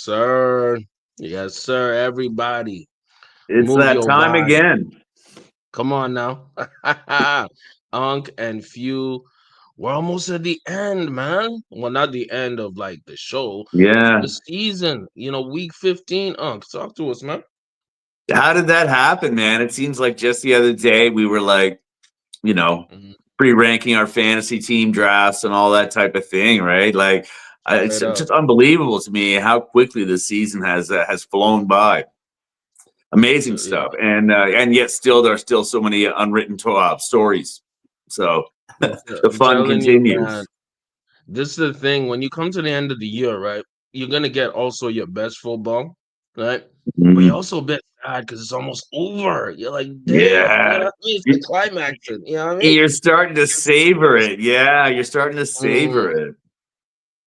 sir. Yes, sir. Everybody, It's move that your time vibe. again. Come on now. Unc and Few. We're almost at the end, man. Well, not the end of like the show, the Yeah. season. Week 15. Unc, talk to us, man. How did that happen, man? It seems like just the other day we were like, you know, Mhm. pre-ranking our fantasy team drafts and all that type of thing, right? Like, it's Straight up. just unbelievable to me how quickly the season has flown by. Amazing Yeah. stuff, and yet still there are still so many unwritten stories. So the I'm fun telling you, man. continues. This is the thing. When you come to the end of the year, right? You're gonna get also your best football, right? But you're Mhm. also a bit sad because it's almost over. You're like, damn, Yeah. what I mean? It's the climaxing, you know what I mean? You're starting to savor it. Yeah, you're starting to savor Mm, it.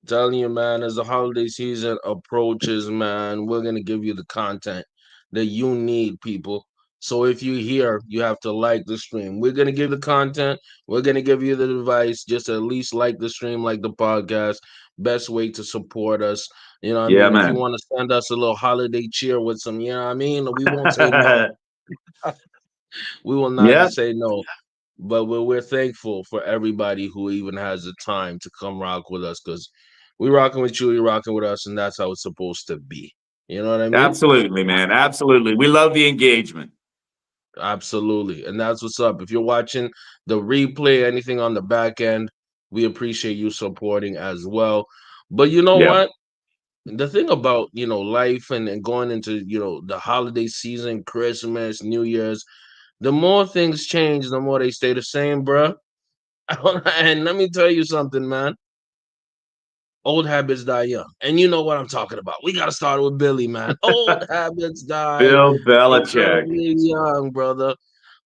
telling you, man, as the holiday season approaches, man, we're gonna give you the content that you need, people. So if you hear, you have to like the stream. We're gonna give the content. We're gonna give you the advice. Just at least like the stream, like the podcast. Best way to support us. You know what I Yeah, mean? If you man. want to send us a little holiday cheer with some, you know what I mean? We won't say no. We will not Yeah, say no. But we're thankful for everybody who even has the time to come rock with us because we rocking with you, you're rocking with us, and that's how it's supposed to be. You know what I mean? absolutely, man. Absolutely. We love the engagement. Absolutely. And that's what's up. If you're watching the replay, anything on the back end, we appreciate you supporting as well. But you know Yeah. what? The thing about, life and going into, the holiday season, Christmas, New Year's, the more things change, the more they stay the same, bruh. And let me tell you something, man. Old habits die young. And you know what I'm talking about. We got to start with Billy, man. Old habits die Bill Belichick. eternally young, brother.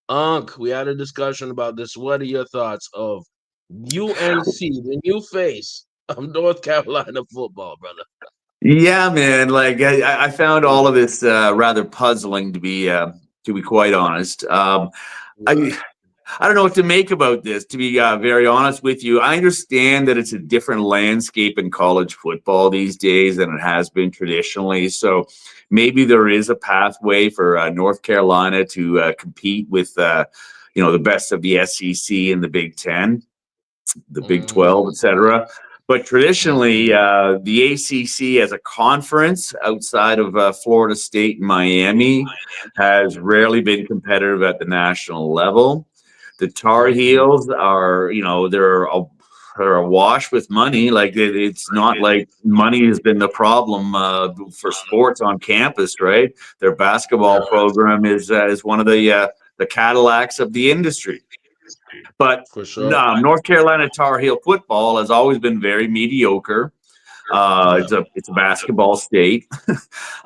Unc, we had a discussion about this. What are your thoughts of UNC, the new face of North Carolina football, brother? Yeah, man. Like I found all of this rather puzzling to be quite honest. I Right. I don't know what to make about this, to be very honest with you. I understand that it's a different landscape in college football these days than it has been traditionally. So maybe there is a pathway for North Carolina to compete with, the best of the SEC and the Big Ten, the Big 12, Mm, etc. But traditionally, mm, the ACC as a conference outside of Florida State and Miami has rarely been competitive at the national level. The Tar mm, Heels are, they're awash with money. Like it's not like money has been the problem for sports on campus, right? Their basketball right, program is one of the Cadillacs of the industry. But for sure. no, North Carolina Tar Heel football has always been very mediocre. Yeah. It's a basketball state,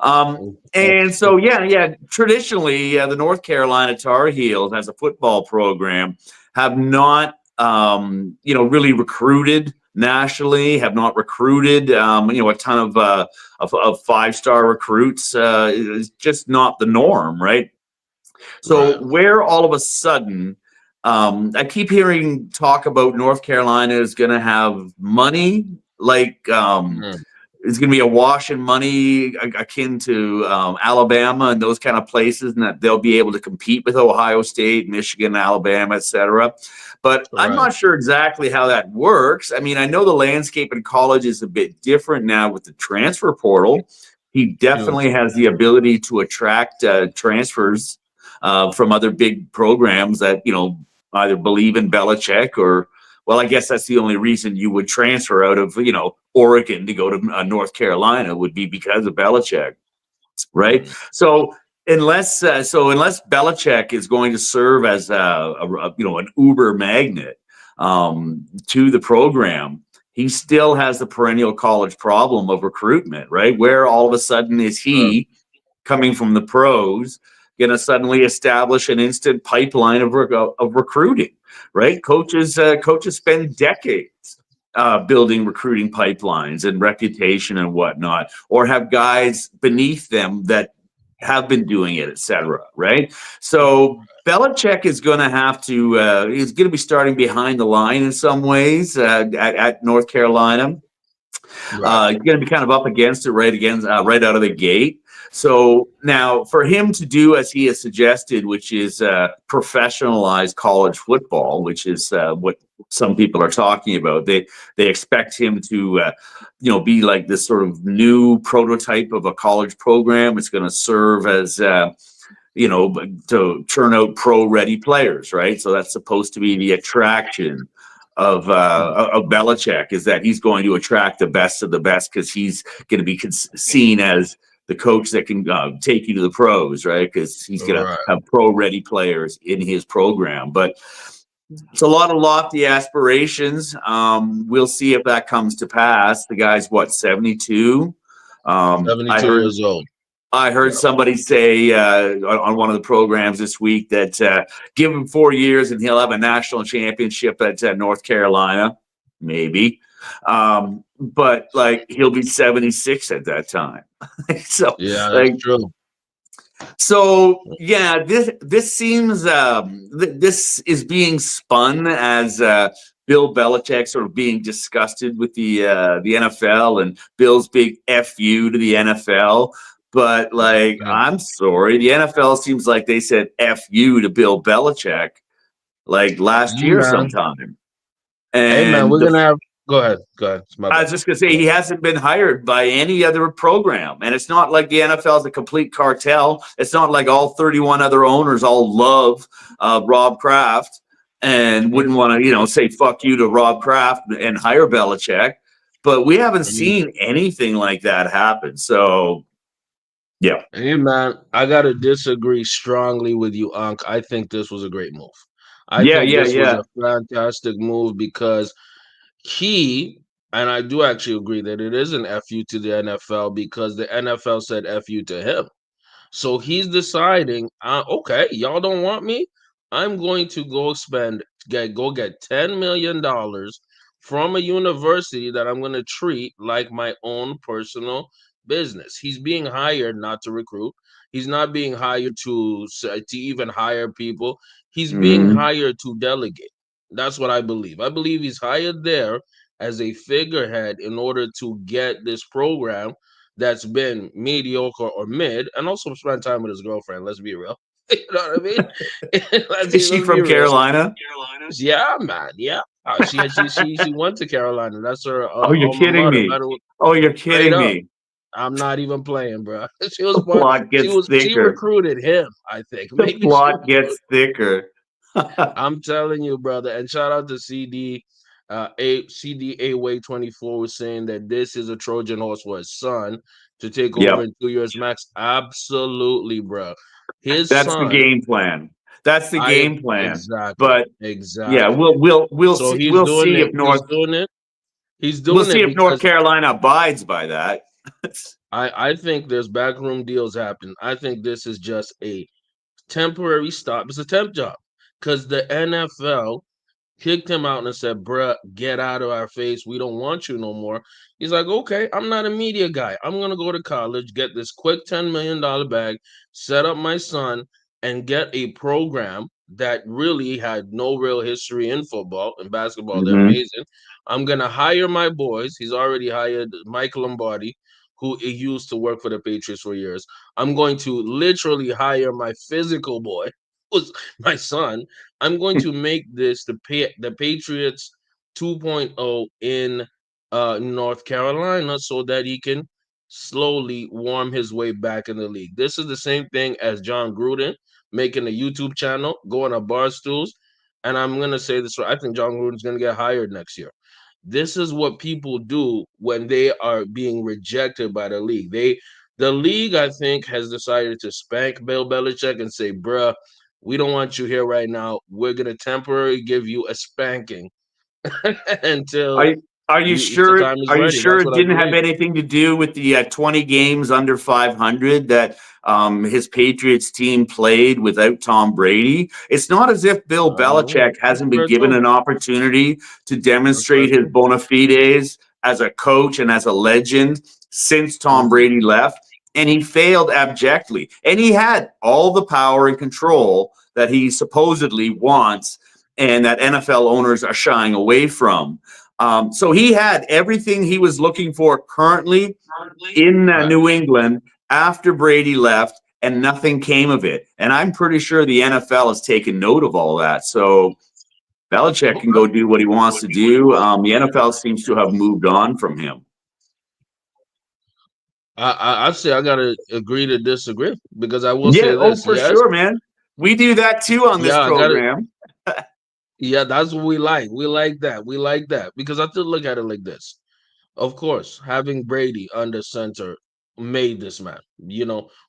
Mm, and so yeah. Traditionally, the North Carolina Tar Heels as a football program have not really recruited nationally. Have not recruited a ton of 5-star recruits. Is just not the norm, right? So right. where all of a sudden, I keep hearing talk about North Carolina is going to have money, like Mm, it's going to be a wash in money akin to Alabama and those kind of places, and that they'll be able to compete with Ohio State, Michigan, Alabama, etc. But I'm right. not sure exactly how that works. I mean, I know the landscape in college is a bit different now with the transfer portal. He Huge. definitely has the ability to attract transfers from other big programs that either believe in Belichick or, well, I guess that's the only reason you would transfer out of Oregon to go to North Carolina would be because of Belichick, right? Mm, So unless Belichick is going to serve as an Uber magnet to the program, he still has the perennial college problem of recruitment, right? Where all of a sudden is sure. he coming from the pros going to suddenly establish an instant pipeline of recruiting, right? Coaches spend decades building recruiting pipelines and reputation and whatnot, or have guys beneath them that have been doing it, etc. Right? So Belichick is going to have to. He's going to be starting behind the line in some ways at North Carolina. Right. You're going to be kind of up against it right out of the gate. So now, for him to do as he has suggested, which is professionalize college football, which is what some people are talking about. They expect him to, be like this sort of new prototype of a college program. It's going to serve as to turn out pro-ready players, right? So that's supposed to be the attraction of Belichick, is that he's going to attract the best of the best because he's going to be seen as the coach that can take you to the pros, right? Because he's going to Right. have pro-ready players in his program. But it's a lot of lofty aspirations. We'll see if that comes to pass. The guy's what, 72? I 72 heard years old. I heard Yeah. somebody say on one of the programs this week that give him 4 years and he'll have a national championship at North Carolina, maybe. But like he'll be 76 at that time. So Yeah, that's like true. yeah, this seems this is being spun as Bill Belichick sort of being disgusted with the NFL and Bill's big fu to the NFL. But like, Yeah. I'm sorry, the NFL seems like they said fu to Bill Belichick like last Hey year man. sometime. Hey man, And we're gonna have go ahead. Go ahead. It's my I bad. was just going to say he hasn't been hired by any other program. And it's not like the NFL is a complete cartel. It's not like all 31 other owners all love Rob Kraft and wouldn't want to, say fuck you to Rob Kraft and hire Belichick. But we haven't seen anything like that happen. So, yeah. Hey man, I gotta disagree strongly with you, Unc. I think this was a great move. I Yeah, think yeah, this was yeah. a fantastic move because he, and I do actually agree that it is an FU to the NFL because the NFL said FU to him. So he's deciding, okay, y'all don't want me. I'm going to go get $10 million from a university that I'm going to treat like my own personal business. He's being hired not to recruit. He's not being hired to even hire people. He's being Hmm. hired to delegate. That's what I believe. I believe he's hired there as a figurehead in order to get this program that's been mediocre or mid, and also spend time with his girlfriend. Let's be real. You know what I mean? let's, Is she let's be from real. Carolina? Yeah, man. Yeah. She went to Carolina. That's her Oh, you're alma kidding mater. me. Better Oh, you're straight kidding up. me. I'm not even playing, bro. She The was born. plot She gets was. She thicker. recruited him. I think The maybe she plot recruited. gets thicker. I'm telling you, brother. And shout out to CDA Way 24 was saying that this is a Trojan horse for his son to take over Yep. in 2 years max. Absolutely, bro. His That's the son, game plan. That's the I game plan. exactly, But yeah, exactly. we'll So see he's we'll doing see it. if He's North doing it. He's we'll doing see it if North because Carolina abides by that. I think there's backroom deals happening. I think this is just a temporary stop. It's a temp job because the NFL kicked him out and said, bruh, get out of our face. We don't want you no more. He's like, okay, I'm not a media guy. I'm going to go to college, get this quick $10 million bag, set up my son, and get a program that really had no real history in football and basketball. They're Hmm. amazing. I'm going to hire my boys. He's already hired Mike Lombardi, who he used to work for the Patriots for years. I'm going to literally hire my physical boy, who's my son. I'm going to make this the Patriots 2.0 in North Carolina so that he can slowly warm his way back in the league. This is the same thing as John Gruden making a YouTube channel, going to bar stools. And I'm going to say this, I think John Gruden's going to get hired next year. This is what people do when they are being rejected by the league. The league, I think, has decided to spank Bill Belichick and say, bruh, we don't want you here right now. We're gonna temporarily give you a spanking until Are are you the sure? time is Are you ready. sure That's it what I didn't have believe. anything to do with the 20 games under 500 that his Patriots team played without Tom Brady? It's not as if Bill Belichick That's hasn't been fair given too. an opportunity to That's fair demonstrate his too. bona fides as a coach and as a legend since Tom Mhm. Brady left, and he failed abjectly. And he had all the power and control that he supposedly wants, and that NFL owners are shying away from. So he had everything he was looking for currently in Right. New England after Brady left, and nothing came of it. And I'm pretty sure the NFL has taken note of all that. So Belichick can Okay. go do what he wants to do. The NFL seems to have moved on from him. I say I gotta agree to disagree because I will Yeah, say oh, this. for Yes, sure, man. We do that too on this yeah, I gotta. program. Yeah, that's what we like. We like that. We like that because I still look at it like this. Of course, having Brady under center made this man.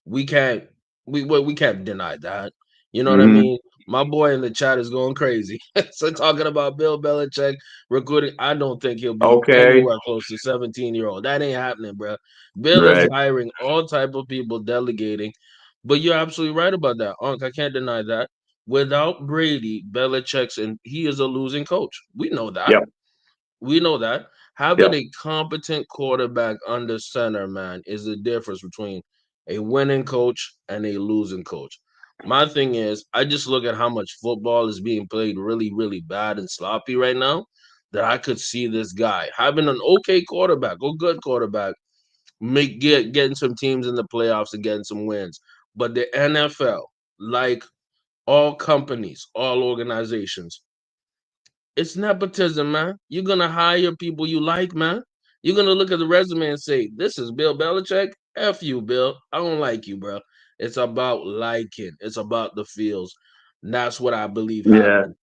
We can't we can't deny that. You know what I Hmm. mean? My boy in the chat is going crazy. So talking about Bill Belichick recruiting, I don't think he'll be Okay. anywhere close to 17-year-old. That ain't happening, bro. Bill is Right. hiring all type of people, delegating. But you're absolutely right about that, Unc. I can't deny that. Without Brady, Belichick's and he is a losing coach. We know that. Yep. We know that. Having Yep. a competent quarterback under center, man, is the difference between a winning coach and a losing coach. My thing is, I just look at how much football is being played really, really bad and sloppy right now that I could see this guy having an okay quarterback, a good quarterback, getting some teams in the playoffs and getting some wins. But the NFL, like all companies, all organizations, it's nepotism, man. You're gonna hire people you like, man. You're gonna look at the resume and say, "This is Bill Belichick. F you, Bill. I don't like you, bro." It's about liking. It's about the feels. And that's what I believe Yeah. happened.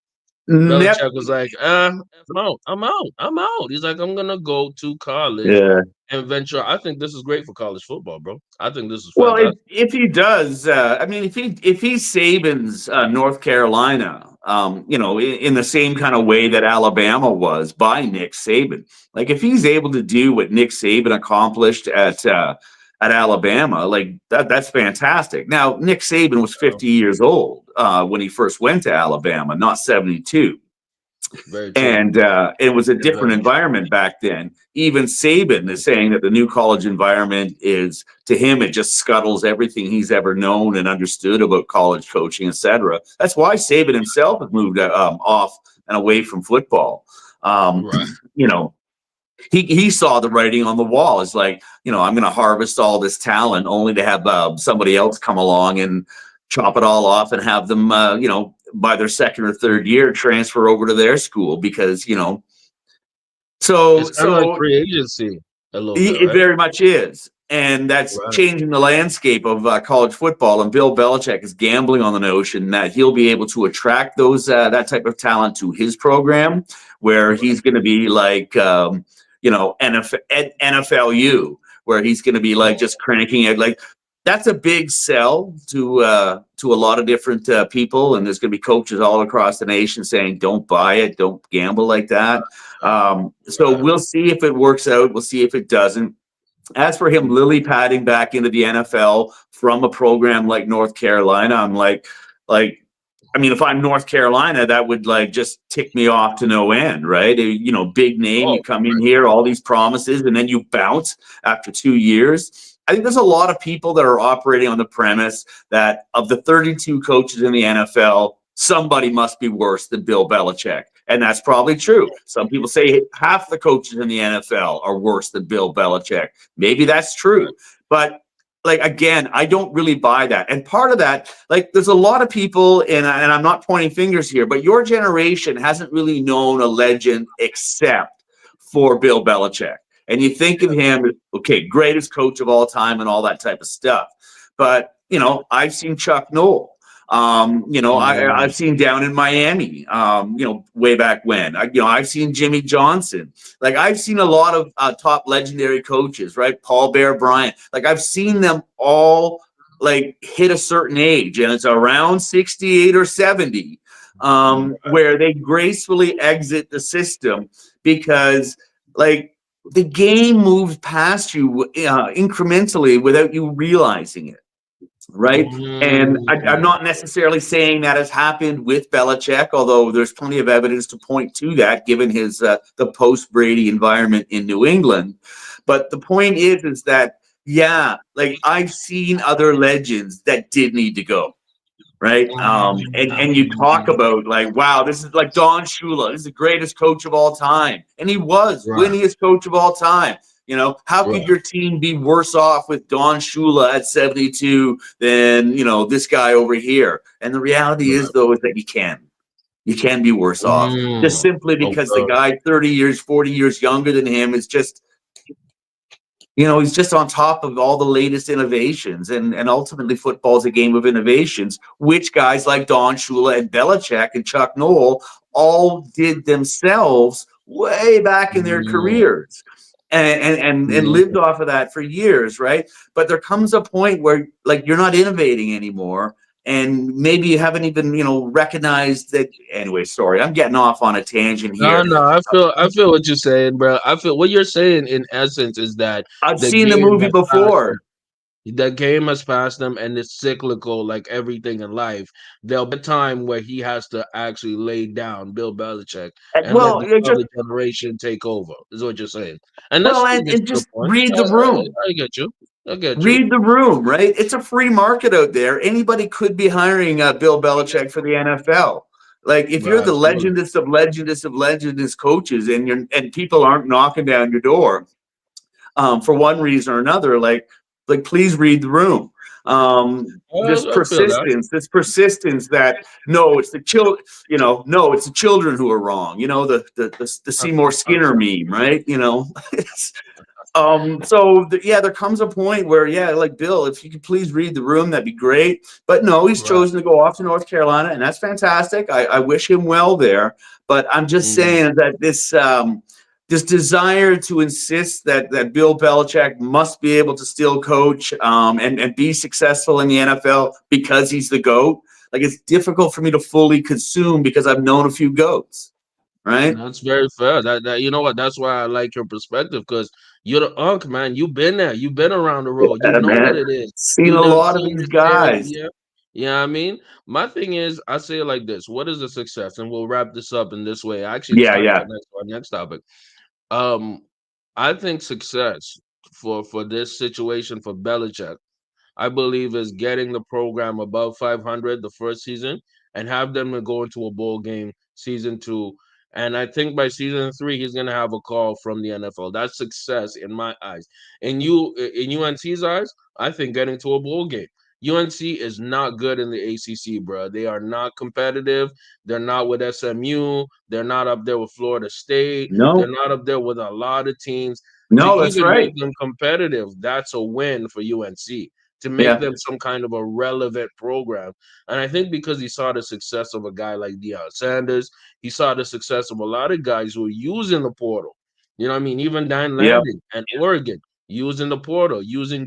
Yep. Belichick was like, I'm out. I'm out. I'm out. He's like, I'm gonna go to college Yeah. and venture. I think this is great for college football, bro. I think this is Well, fantastic. if he does, I mean, if he's Saban's North Carolina, in the same kind of way that Alabama was by Nick Saban, like if he's able to do what Nick Saban accomplished at Alabama, like that's fantastic. Now, Nick Saban was Yeah, 50 years old when he first went to Alabama, not 72. very true. And it was a different Very true. environment back then. Even Saban is saying that the new college environment is, to him, it just scuttles everything he's ever known and understood about college coaching, etc. That's why Saban himself has moved off and away from football. Um, Right. you know, he saw the writing on the wall. It's like, I'm going to harvest all this talent only to have somebody else come along and chop it all off and have them, by their second or third year transfer over to their school because, It's so kind of like so free agency a little bit, it right? very much is. And that's Right. changing the landscape of college football. And Bill Belichick is gambling on the notion that he'll be able to attract that type of talent to his program, where Right. he's going to be like, NFLU, where he's going to be like Oh, just cranking it. Like that's a big sell to a lot of different people. And there's going to be coaches all across the nation saying, "Don't buy it, don't gamble like that." So right. we'll see if it works out. We'll see if it doesn't. As for him lily padding back into the NFL from a program like North Carolina, I'm like, I mean, if I'm North Carolina, that would like just tick me off to no end, right? Big name, Oh, you come in here, all these promises, and then you bounce after 2 years. I think there's a lot of people that are operating on the premise that of the 32 coaches in the NFL, somebody must be worse than Bill Belichick. And that's probably true. Some people say half the coaches in the NFL are worse than Bill Belichick. Maybe that's right. true. But like again, I don't really buy that. And part of that, like there's a lot of people, and I'm not pointing fingers here, but your generation hasn't really known a legend except for Bill Belichick. And you think of Yeah. him, okay, greatest coach of all time and all that type of stuff. But I've seen Chuck Noll. I've Mm, seen down in Miami, way back when. I've seen Jimmy Johnson. Like I've seen a lot of top legendary coaches, right? Paul Bear Bryant. Like I've seen them all like hit a certain age, and it's around 68 or 70, right. where they gracefully exit the system because, like, the game moves past you incrementally without you realizing it, right? And I'm Mm, not necessarily saying that has happened with Belichick, although there's plenty of evidence to point to that, given his the post Brady environment in New England. But the point is that yeah, like I've seen other legends that did need to go. right? And you talk Mm. about like, wow, this is like Don Shula. This is the greatest coach of all time, and he was Right, winningest coach of all time. How could right, your team be worse off with Don Shula at 72 than this guy over here? And the reality is, right. though, is that you can be worse off just Mm. simply because the Okay. guy 30 years, 40 years younger than him is just he's just on top of all the latest innovations. And ultimately, football is a game of innovations, which guys like Don Shula and Belichick and Chuck Noll all did themselves way back in their Mm. careers. And lived Mm. off of that for years, right? But there comes a point where like you're not innovating anymore, and maybe you haven't even recognized that. Anyway, sorry, I'm getting off on a tangent No, here. no, I feel what you're saying, bro. I feel what you're saying in essence is that I've the seen the game movie has passed them. before. The game has passed them, and it's cyclical, like everything in life. There'll be a time where he has to actually lay down Bill Belichick and let Well, the just other generation take over. Is what you're saying, and well, that's and, that's and a good just point. read I, the room. I get you. I get you. Read the room, right? It's a free market out there. Anybody could be hiring Bill Belichick for the NFL. Like if you're Right, the absolutely. legendest coaches, and people aren't knocking down your door, for one reason or another, like please read the room. This I feel that. persistence that no, it's the no, it's the children who are wrong. The Seymour Skinner meme, right? It's, yeah, there comes a point where, yeah, like Bill, if you could please read the room, that'd be great. But no, he's Right. chosen to go off to North Carolina, and that's fantastic. I wish him well there. But I'm just Mhm. saying that this desire to insist that Bill Belichick must be able to still coach and be successful in the NFL because he's the GOAT, like it's difficult for me to fully consume because I've known a few GOATs, right? That's very fair. That you know what? That's why I like your perspective because you're the unk, man. You've been there. You've been around the road. You Yeah, know what man. it is. Seen You a done lot of seen these the tears. guys. Yeah. Yeah, I mean, my thing is, I say it like this: what is a success? And we'll wrap this up in this way. Actually, it's Yeah, time for yeah. our next topic. Um, I think success for this situation for Belichick I believe is getting the program above 500 the first season and have them to go into a bowl game season two. And I think by season three, he's gonna have a call from the NFL. That's success in my eyes. In UNC's eyes, I think getting to a bowl game. UNC is not good in the ACC, bro. They are not competitive. They're not with SMU. They're not up there with Florida State. They're No, not up there with a lot of teams. To no, that's even make right. them competitive, that's a win for UNC to make Yeah. them some kind of a relevant program. And I think because he saw the success of a guy like Deion Sanders, he saw the success of a lot of guys who are using the portal. You know what I mean? Even Dan Yeah. Landing and Oregon using the portal, using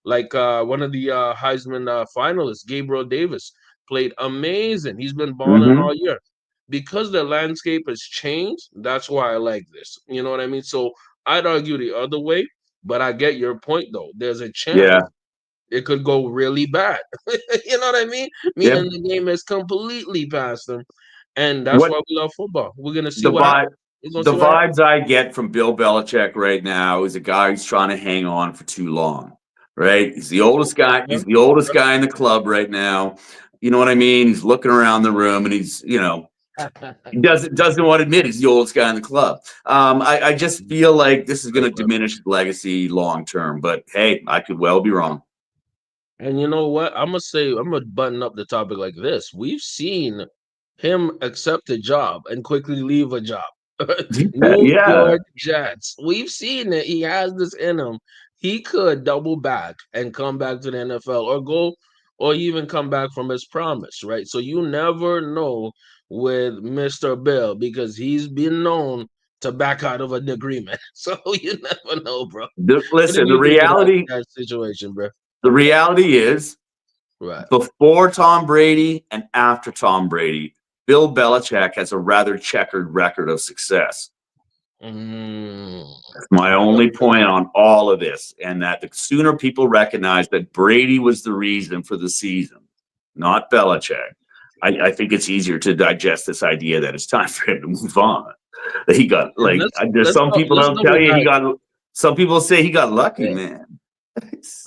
one of the Heisman finalists, Gabriel Davis, played amazing. He's been balling Hmm. all year. Because the landscape has changed, that's why I like this. You know what I mean? So I'd argue the other way, but I get your point though. There's a Yeah. chance it could go really bad. You know what I mean? Yep. Meaning the game has completely passed them. And that's What why we love football. We're gonna see the what happens. vibe We're gonna the see what happens. vibes I get from Bill Belichick right now is a guy who's trying to hang on for too long. Right? He's the oldest Okay. guy. Yeah. He's the oldest guy in the club right now. You know what I mean? He's looking around the room and he doesn't want to admit he's the oldest guy in the club. I just feel like this is going to diminish his legacy long term. But hey, I could well be wrong. And you know what? I'm gonna button up the topic like this. We've seen him accept a job and quickly leave a job. Yeah, New yeah, York Jets. We've seen it. He has this in him. He could double back and come back to the NFL or go or even come back from his promise, right? So you never know with Mr. Bill because he's been known to back out of an agreement. So you never know, bro. What do listen, you think of that situation, bro? the reality is Right. before Tom Brady and after Tom Brady, Bill Belichick has a rather checkered record of success. Mm. My only Okay. point on all of this, and that the sooner people recognize that Brady was the reason for the season, not Belichick, I think it's easier to digest this idea that it's time for him to move on. That he got And there's some people let's that'll tell double you back. some people say he got lucky, Yeah. man.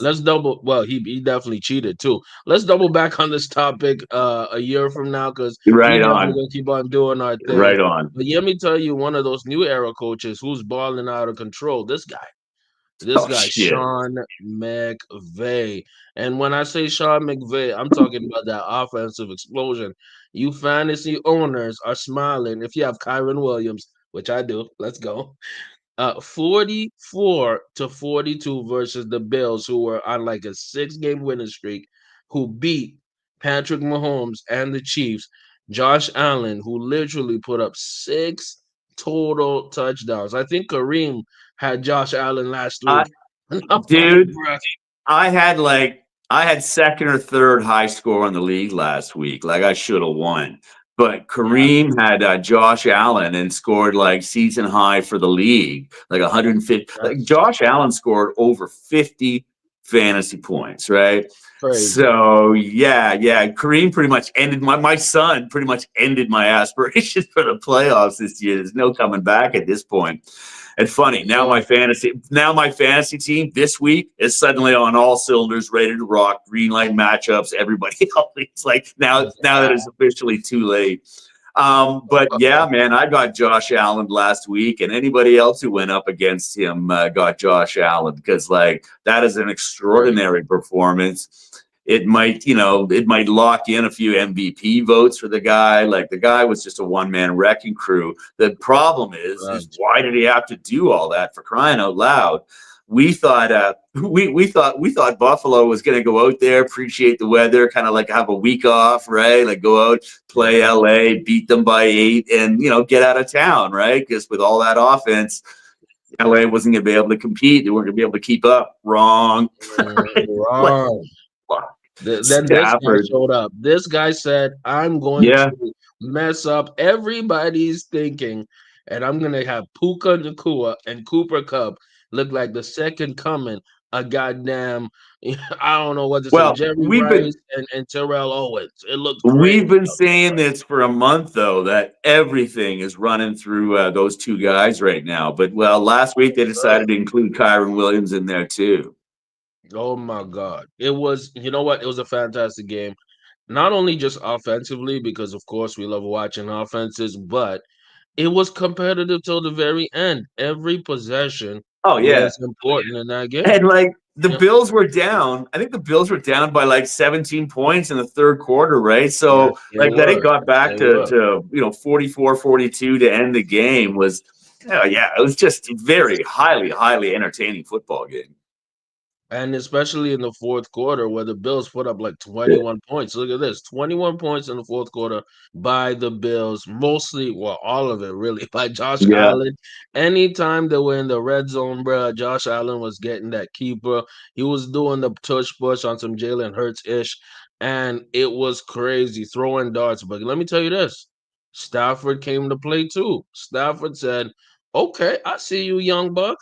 let's double. Well, he definitely cheated too. Let's double back on this topic a year from now because me Right and him we're on. gonna keep on doing our thing. Right on. But let me tell you, one of those new era coaches who's balling out of control. This Oh guy, shit. Sean McVay. And when I say Sean McVay, I'm talking about that offensive explosion. You fantasy owners are smiling if you have Kyron Williams, which I do. Let's go. 44-42 versus the Bills, who were on like a 6-game winning streak, who beat Patrick Mahomes and the Chiefs. Josh Allen, who literally put up 6 total touchdowns. I think Kareem had Josh Allen last I week. And I'm like, dude, bruh. I had second or third high score in the league last week. Like I should have won. But Yeah, Kareem had Josh Allen and scored like season high for the league, like 150. Like that's Josh Allen scored over 50 fantasy points, right? crazy. So yeah. Kareem pretty much ended my son pretty much ended my aspirations for the playoffs this year. There's no coming back at this point. And funny, Yo, now my fantasy team this week is suddenly on all cylinders, ready to rock, green light matchups, everybody else. It's like now that it's officially too late. But yeah, man, I got Josh Allen last week, and anybody else who went up against him got Josh Allen because like that is an crazy. extraordinary performance. It might lock in a few MVP votes for the guy. Like the guy was just a one-man wrecking crew. The problem is Right. why did he have to do all that for crying out loud? We thought we thought Buffalo was going to go out there, appreciate the weather, kind of like have a week off, right? Like go out, play Yeah. LA, beat them by 8, and get out of town, right? Because with all that offense, LA wasn't going to be able to compete. They weren't going to be able to keep up. Wrong. Like, Wrong. Then this guy Stafford. showed up. This guy said, I'm going Yeah. to mess up everybody's thinking, and I'm going to have Puka Nakua and Cooper Cup look like the second coming of goddamn, I don't know what to say, Well, Jerry we've been Rice and Terrell Owens. It looked we've crazy been out there, saying bro. this for a month though that everything is running through those two guys right now. But well, last week they Bro. decided to include Kyron Williams in there too. Oh my God. It was, you know what? It was a fantastic game. Not only just offensively, because of course we love watching offenses, but it was competitive till the very end. Every possession Oh yeah, was important in that game. and like the Yeah. Bills were down. I think the Bills were down by like 17 points in the third quarter, right? Yes, So they like that it were. got back They to were. 44-42 to end the game was yeah, it was just very highly entertaining football game. And especially in the fourth quarter, where the Bills put up like 21 points. Look at this, 21 points in the fourth quarter by the Bills, mostly, well, all of it really by Josh Yeah. Allen. Anytime they were in the red zone, bro, Josh Allen was getting that keeper. He was doing the tush push on some Jalen Hurts ish, and it was crazy throwing darts. But let me tell you this, Stafford came to play too. Stafford said, okay, I see you, young buck.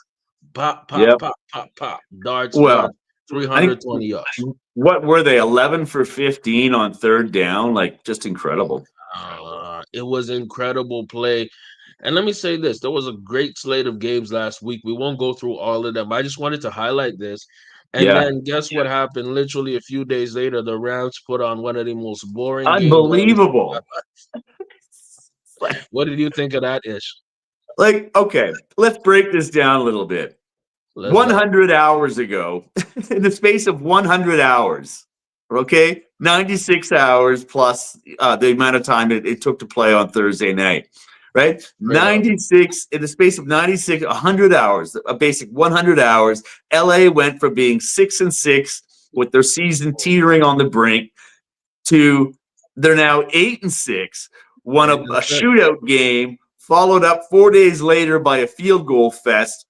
Pop, pop, Yep. pop, pop, pop. Darts Well, done. I think 320 yards. what were they 11 for 15 on third down? Like just incredible. It was incredible play. And let me say this, there was a great slate of games last week. We won't go through all of them. I just wanted to highlight this. And Yeah. then guess what happened? Literally a few days later, the Rams put on one of the most boring games I've seen in my Unbelievable. life. Like, What did you think of that, Ish? okay, let's break this down a little bit. Let's go. 100 hours ago, in the space of 100 hours, okay, 96 hours plus the amount of time it took to play on Thursday night, right? Straight up. 96, in the space of 96, 100 hours, a basic 100 hours, LA went from being 6-6 with their season teetering on the brink to they're now 8-6, won And a that's it. shootout game, followed up 4 days later by a field goal fest,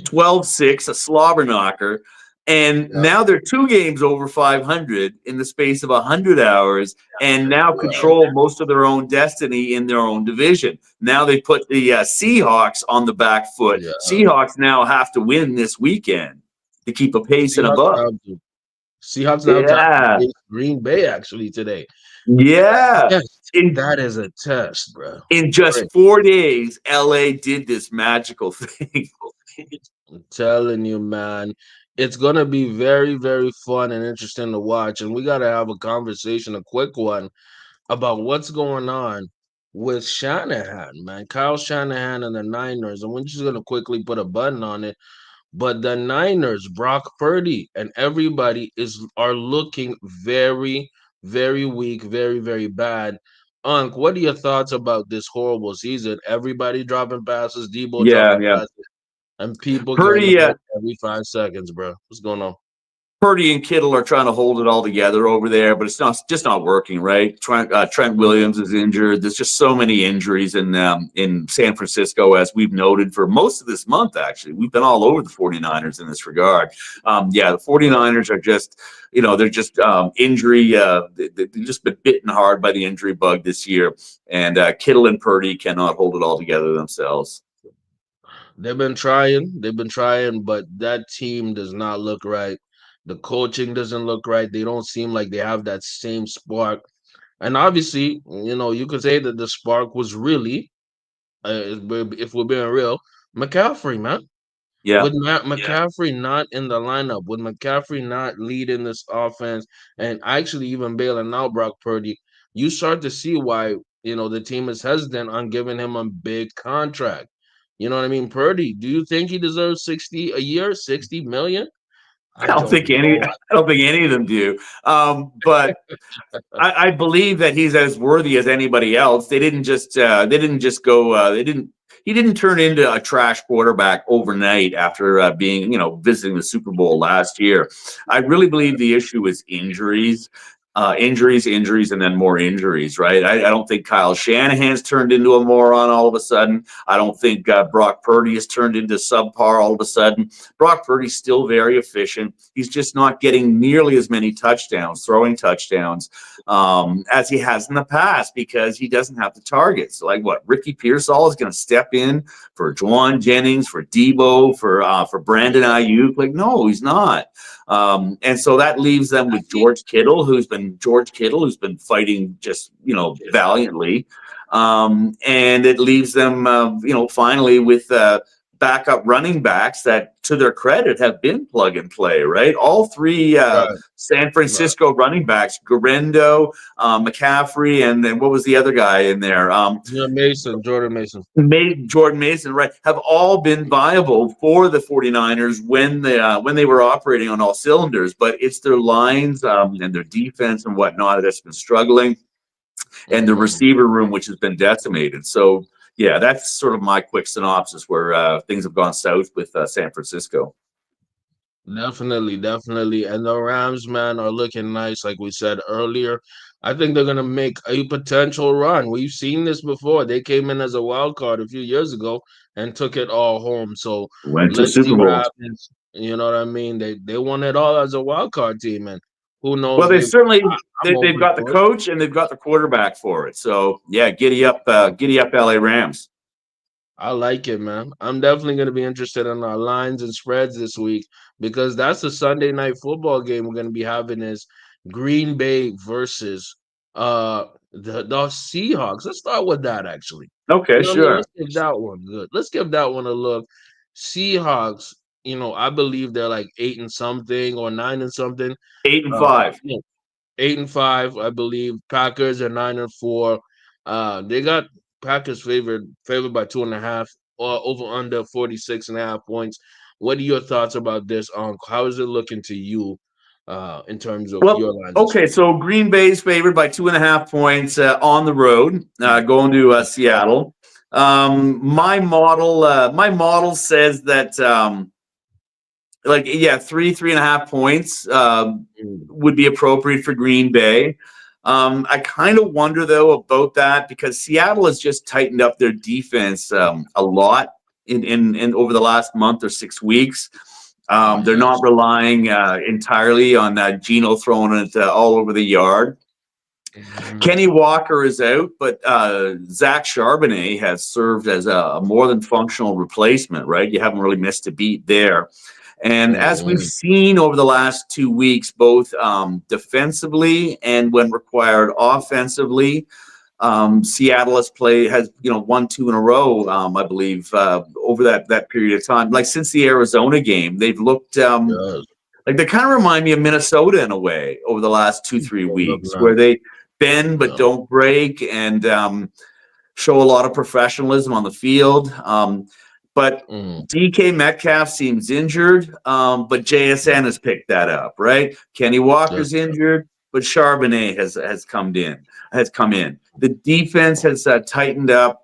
12-6, a slobber knocker. And Yeah. now they're 2 games over 500 in the space of 100 hours and now Yeah. control most of their own destiny in their own division. Now they put the Seahawks on the back foot. Yeah. Seahawks now have to win this weekend to keep a pace and Seahawks above. now have to Seahawks now have to Yeah. face Green Bay actually today. Yeah. Test. In That is a test, bro. in just Great. 4 days, LA did this magical thing. I'm telling you, man. It's gonna be very, very fun and interesting to watch. And we gotta have a conversation, a quick one, about what's going on with Shanahan, man. Kyle Shanahan and the Niners. And we're just gonna quickly put a button on it. But the Niners, Brock Purdy, and everybody are looking very, very weak, very, very bad. Unc, what are your thoughts about this horrible season? Everybody dropping passes, Debo Yeah, dropping yeah. passes, and people getting Purdy, hurt every 5 seconds, bro. What's going on? Purdy and Kittle are trying to hold it all together over there, but it's not working, right? Trent Williams is injured. There's just so many injuries in San Francisco, as we've noted for most of this month, actually. We've been all over the 49ers in this regard. The 49ers are just, they're just injury. They've just been bitten hard by the injury bug this year. And Kittle and Purdy cannot hold it all together themselves. They've been trying, but that team does not look right. The coaching doesn't look right. They don't seem like they have that same spark. And obviously, you could say that the spark was really, if we're being real, McCaffrey, man. Yeah. With McCaffrey not in the lineup, with McCaffrey not leading this offense, and actually even bailing out Brock Purdy, you start to see why the team is hesitant on giving him a big contract. You know what I mean? Purdy, do you think he deserves 60 a year, 60 million? I don't know. I don't think any of them do. But I believe that he's as worthy as anybody else. They didn't just go. He didn't turn into a trash quarterback overnight after being visiting the Super Bowl last year. I really believe the issue is injuries. Injuries, and then more injuries, right? I don't think Kyle Shanahan's turned into a moron all of a sudden. I don't think Brock Purdy has turned into subpar all of a sudden. Brock Purdy's still very efficient. He's just not getting nearly as many touchdowns, throwing touchdowns, as he has in the past because he doesn't have the targets. So like what? Ricky Pearsall is going to step in for Juwan Jennings, for Debo, for Brandon Ayuk. Like, no, he's not. And so that leaves them with George Kittle, who's been fighting just valiantly, and it leaves them finally with backup running backs that, to their credit, have been plug and play. Right, all three Right, San right. Francisco running backs, Garendo, McCaffrey, and then what was the other guy in there? Yeah, Mason, Jordan Mason. Jordan Mason, right, have all been viable for the 49ers when they were operating on all cylinders. But it's their lines and their defense and whatnot that's been struggling, and the Mhm. receiver room, which has been decimated. So, yeah, that's sort of my quick synopsis where things have gone south with San Francisco. Definitely, definitely. And the Rams, man, are looking nice, like we said earlier. I think they're gonna make a potential run. We've seen this before. They came in as a wild card a few years ago and took it all home. So Went to let's see Super what Bowl. happens. You know what I mean? They won it all as a wild card team, and who Well, knows? they Maybe certainly I'm they've open got the to it. coach and they've got the quarterback for it. So yeah, giddy up, LA Rams. I like it, man. I'm definitely going to be interested in our lines and spreads this week because that's the Sunday night football game we're going to be having is Green Bay versus the Seahawks. Let's start with that actually. Okay, You know what I mean? sure. Let's give that one good. Let's give that one a look. Seahawks, I believe they're like 8 and something or 9 and something. Eight and Uh, five. 8 and 5, I believe. Packers are 9 and 4. They got Packers favored by 2.5 or over under 46.5 points. What are your thoughts about this? How is it looking to you in terms of your Well, lines and okay, spread? so Green Bay's favored by 2.5 points on the road, going to Seattle. My model says that three and a half points Mm. would be appropriate for Green Bay. I kind of wonder though about that because Seattle has just tightened up their defense a lot in over the last month or 6 weeks. Oh They're not yes. relying entirely on Geno throwing it all over the yard. Mhm. Kenny Walker is out, but Zach Charbonnet has served as a more than functional replacement, right? You haven't really missed a beat there. And as we've Mhm. seen over the last 2 weeks, both defensively and when required offensively, Seattle has won 2 in a row, I believe, over that period of time. Like since the Arizona game, they've looked Yes. like they kind of remind me of Minnesota in a way over the last 2-3 Hold up weeks, now. where they bend but Yeah. don't break and show a lot of professionalism on the field. But Mm, DK Metcalf seems injured, but JSN has picked that up, right? Kenny yes. Walker's injured, but Charbonnet has come in. The defense has tightened up.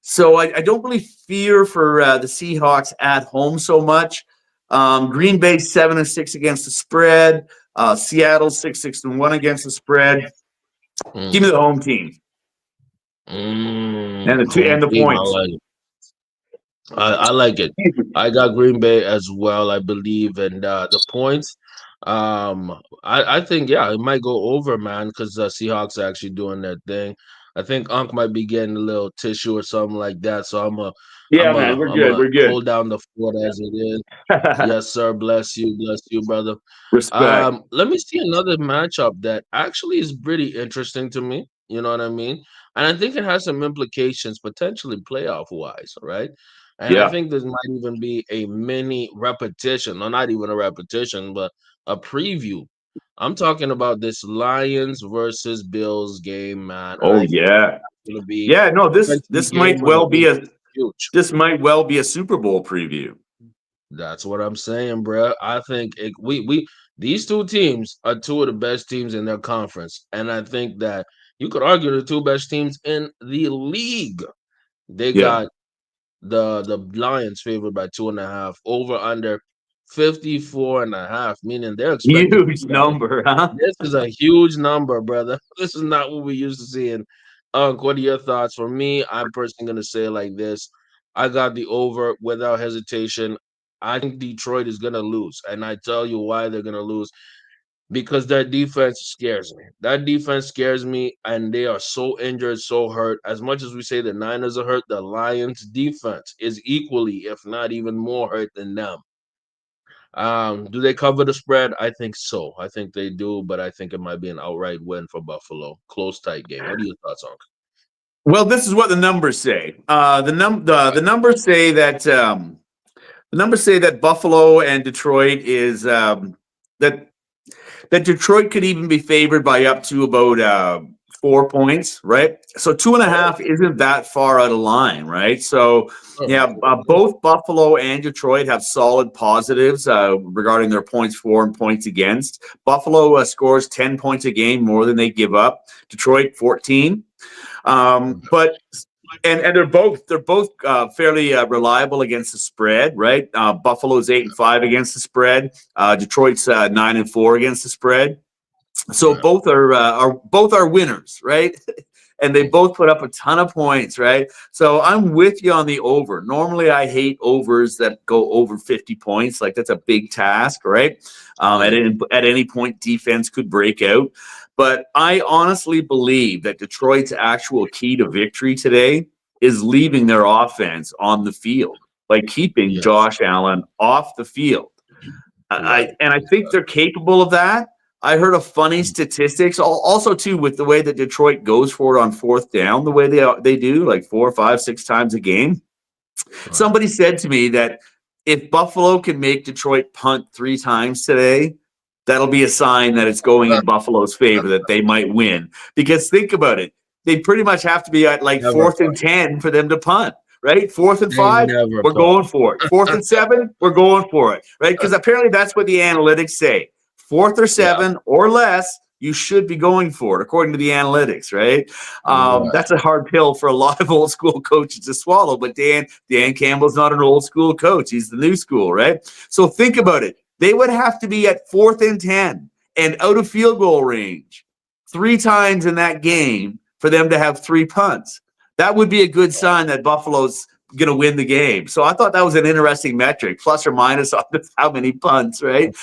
So I don't really fear for the Seahawks at home so much. Green Bay 7-6 against the spread. Seattle 6-1 against the spread. Give me Mm, the home team and home the team. I points. like it. I like it. I got Green Bay as well. I believe, and the points. I think yeah, it might go over, man, because the Seahawks are actually doing their thing. I think Unc might be getting a little tissue or something like that. So Yeah, man, we're I'm good. a We're good. hold down the fort as it is. Yes, sir. Bless you, brother. Respect. Let me see another matchup that actually is pretty interesting to me. You know what I mean? And I think it has some implications potentially playoff wise, right? And I Yeah. think this might even be a mini repetition, or not even a repetition, but a preview. I'm talking about this Lions versus Bills game, man, and Oh I think yeah. it's going to be Yeah. No. a This might game where well be it's a huge. Super Bowl preview. That's what I'm saying, bro. I think we these two teams are two of the best teams in their conference, and I think that you could argue the two best teams in the league. They Yeah. got the Lions favored by 2.5, over under 54.5, meaning they're expecting Huge number, huh? this is a huge number, brother. This is not what we used to seeing. What are your thoughts? For me, I'm personally gonna say it like this. I got the over without hesitation. I think Detroit is gonna lose, and I tell you why they're gonna lose. Because that defense scares me. That defense scares me, and they are so injured, so hurt. As much as we say the Niners are hurt, the Lions defense is equally, if not even more hurt than them. Do they cover the spread? I think so. I think they do, but I think it might be an outright win for Buffalo. Close, tight game. What are your thoughts on? Well, this is what the numbers say. The numbers say that Buffalo and Detroit is that Detroit could even be favored by up to about 4 points, right? So 2.5 isn't that far out of line, right? So yeah, both Buffalo and Detroit have solid positives regarding their points for and points against. Buffalo scores 10 points a game more than they give up. Detroit 14. But and they're both fairly reliable against the spread, right? Buffalo's 8-5 against the spread. Detroit's 9-4 against the spread. So Right. both are winners, right? And they both put up a ton of points, right? So I'm with you on the over. Normally, I hate overs that go over 50 points. Like that's a big task, right? Yeah. At any point, defense could break out. But I honestly believe that Detroit's actual key to victory today is leaving their offense on the field, like keeping Yes. Josh Allen off the field. Right. I think they're capable of that. I heard a funny statistics also too with the way that Detroit goes for it on fourth down, the way they do like 4, 5, 6 times a game. Right. Somebody said to me that if Buffalo can make Detroit punt 3 times today, that'll be a sign that it's going in Buffalo's favor that they might win. Because think about it, they pretty much have to be at like Never fourth and punt. 10 for them to punt. Right, 4th and 5, They never we're punt. going for it. 4th and 7, we're going for it. Right, because apparently that's what the analytics say. Fourth or Yeah. seven or less, you should be going for it, according to the analytics. Right, Right. that's a hard pill for a lot of old school coaches to swallow. But Dan Campbell's not an old school coach; he's the new school, right? So think about it. They would have to be at 4th and 10 and out of field goal range 3 times in that game for them to have 3 punts. That would be a good sign that Buffalo's going to win the game. So I thought that was an interesting metric, plus or minus on how many punts, right?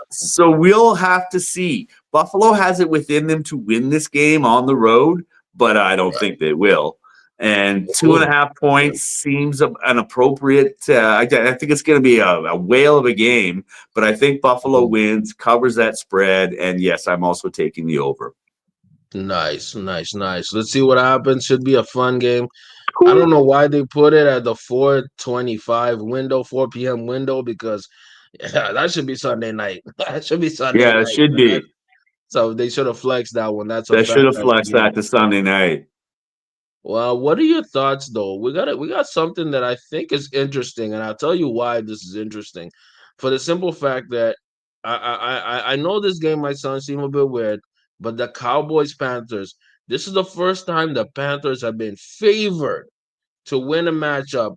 So we'll have to see. Buffalo has it within them to win this game on the road, but I don't think they will. And two and a Ooh. half points seems an appropriate. I think it's going to be a whale of a game, but I think Buffalo Ooh. wins, covers that spread, and yes, I'm also taking the over. Nice, nice, nice. Let's see what happens. Should be a fun game. I don't Cool. know why they put it at the 4:25 window, 4 p.m. window, because yeah, that should be Sunday night. That should be Sunday Yeah, it night, should man. be. So they should have flexed that one. That's a That should have fantastic flexed game. that to Sunday night. Well, what are your thoughts though? We got something that I think is interesting, and I'll tell you why this is interesting. For the simple fact that I know this game might sound seem a bit weird, but the Cowboys Panthers. This is the first time the Panthers have been favored to win a matchup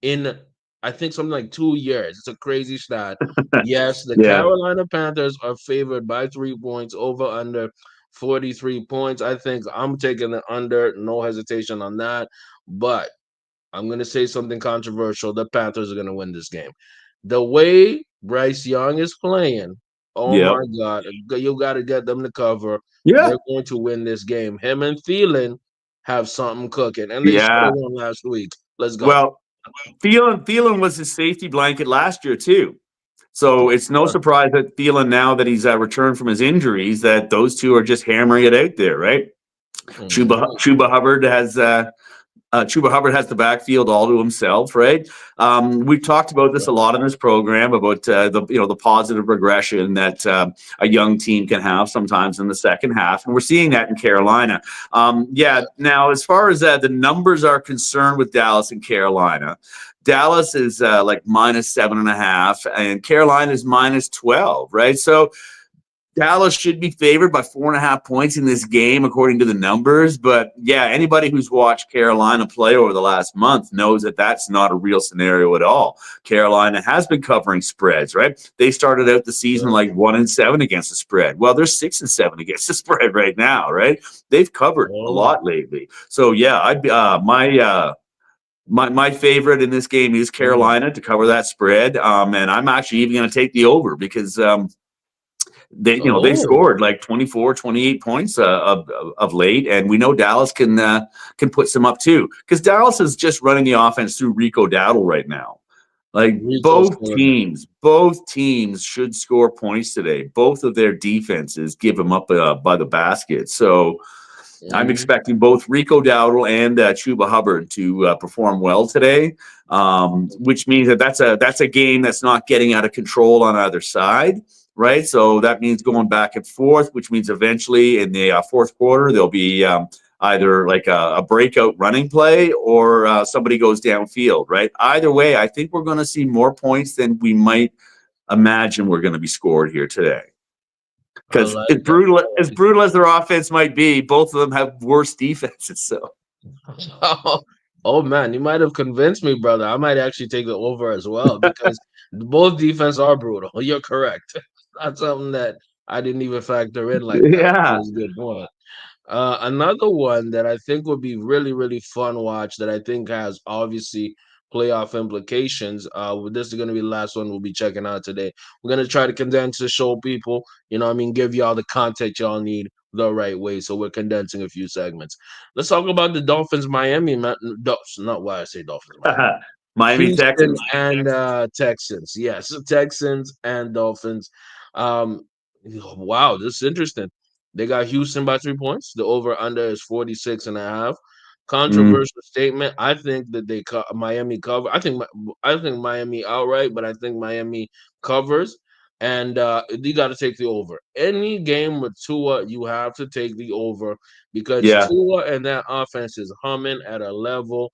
in I think something like 2 years. It's a crazy stat. Yes, the Yeah. Carolina Panthers are favored by 3 points over under 43 points. I think I'm taking the under, no hesitation on that. But I'm gonna say something controversial. The Panthers are gonna win this game. The way Bryce Young is playing, oh Yep. my God, you got to get them to cover. Yeah. They're going to win this game. Him and Thielen have something cooking, and they should have Yeah. won last week. Let's go. Well, Thielen was his safety blanket last year too. So it's no surprise that Thielen, now that he's returned from his injuries, that those two are just hammering it out there, right? Mhm. Chuba Hubbard has the backfield all to himself, right? We've talked about this a lot in this program about the positive regression that a young team can have sometimes in the second half, and we're seeing that in Carolina. Yeah. Now, as far as the numbers are concerned with Dallas and Carolina, Dallas is like -7.5, and Carolina is -12, right? So Dallas should be favored by 4.5 points in this game, according to the numbers. But yeah, anybody who's watched Carolina play over the last month knows that that's not a real scenario at all. Carolina has been covering spreads, right? They started out the season like 1-7 against the spread. Well, they're 6-7 against the spread right now, right? They've covered a Oh, lot lately. So yeah, I'd be my favorite in this game is mhm. Carolina to cover that spread. And I'm actually even going to take the over because they've Oh, scored like 24, 28 points of late, and we know Dallas can put some up too, because Dallas is just running the offense through Rico Dowdle right now. Like Rico's good. both teams should score points today. Both of their defenses give them up by the basket. So I'm Mhm. expecting both Rico Dowdle and Chuba Hubbard to perform well today, which means that that's a game that's not getting out of control on either side, right? So that means going back and forth, which means eventually in the fourth quarter there'll be either like a breakout running play or somebody goes downfield, right? Either way, I think we're going to see more points than we might imagine we're going to be scored here today. I Because like it. I as like brutal as their offense might be, both of them have worse defenses. So it. Oh man, you might have convinced me, brother. I might actually take the over as well because both defense are brutal. You're correct. That's something that I didn't even factor in like that. yeah, That's a good point. Another one that I think would be really, really fun watch that I think has obviously playoff implications. This is going to be the last one we'll be checking out today. We're going to try to condense the show, people. You know what I mean? Give y'all the content y'all need the right way. So we're condensing a few segments. Let's talk about the Dolphins, Miami. Not why I say Dolphins, Miami. Miami Houston Texans. and Texans. Yes, Texans and Dolphins. Um, wow, this is interesting. They got Houston by 3 points. The over under is 46.5. Mm, Controversial statement. I think that Miami cover. I think Miami outright, but I think Miami covers. And you got to take the over. Any game with Tua, you have to take the over because yeah. Tua and that offense is humming at a level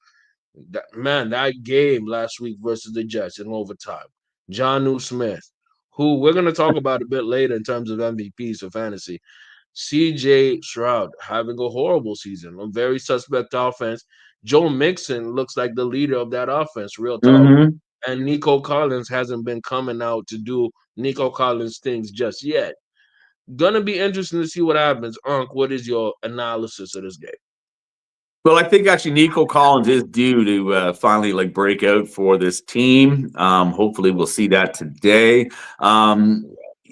that game last week versus the Jets in overtime. John Smith, who we're going to talk about a bit later in terms of MVPs for fantasy. CJ Stroud having a horrible season, a very suspect offense. Joe Mixon looks like the leader of that offense, real talk. hmm And Nico Collins hasn't been coming out to do Nico Collins things just yet. Gonna be interesting to see what happens. Unc, what is your analysis of this game? Well, I think actually Nico Collins is due to finally like break out for this team. Hopefully, we'll see that today.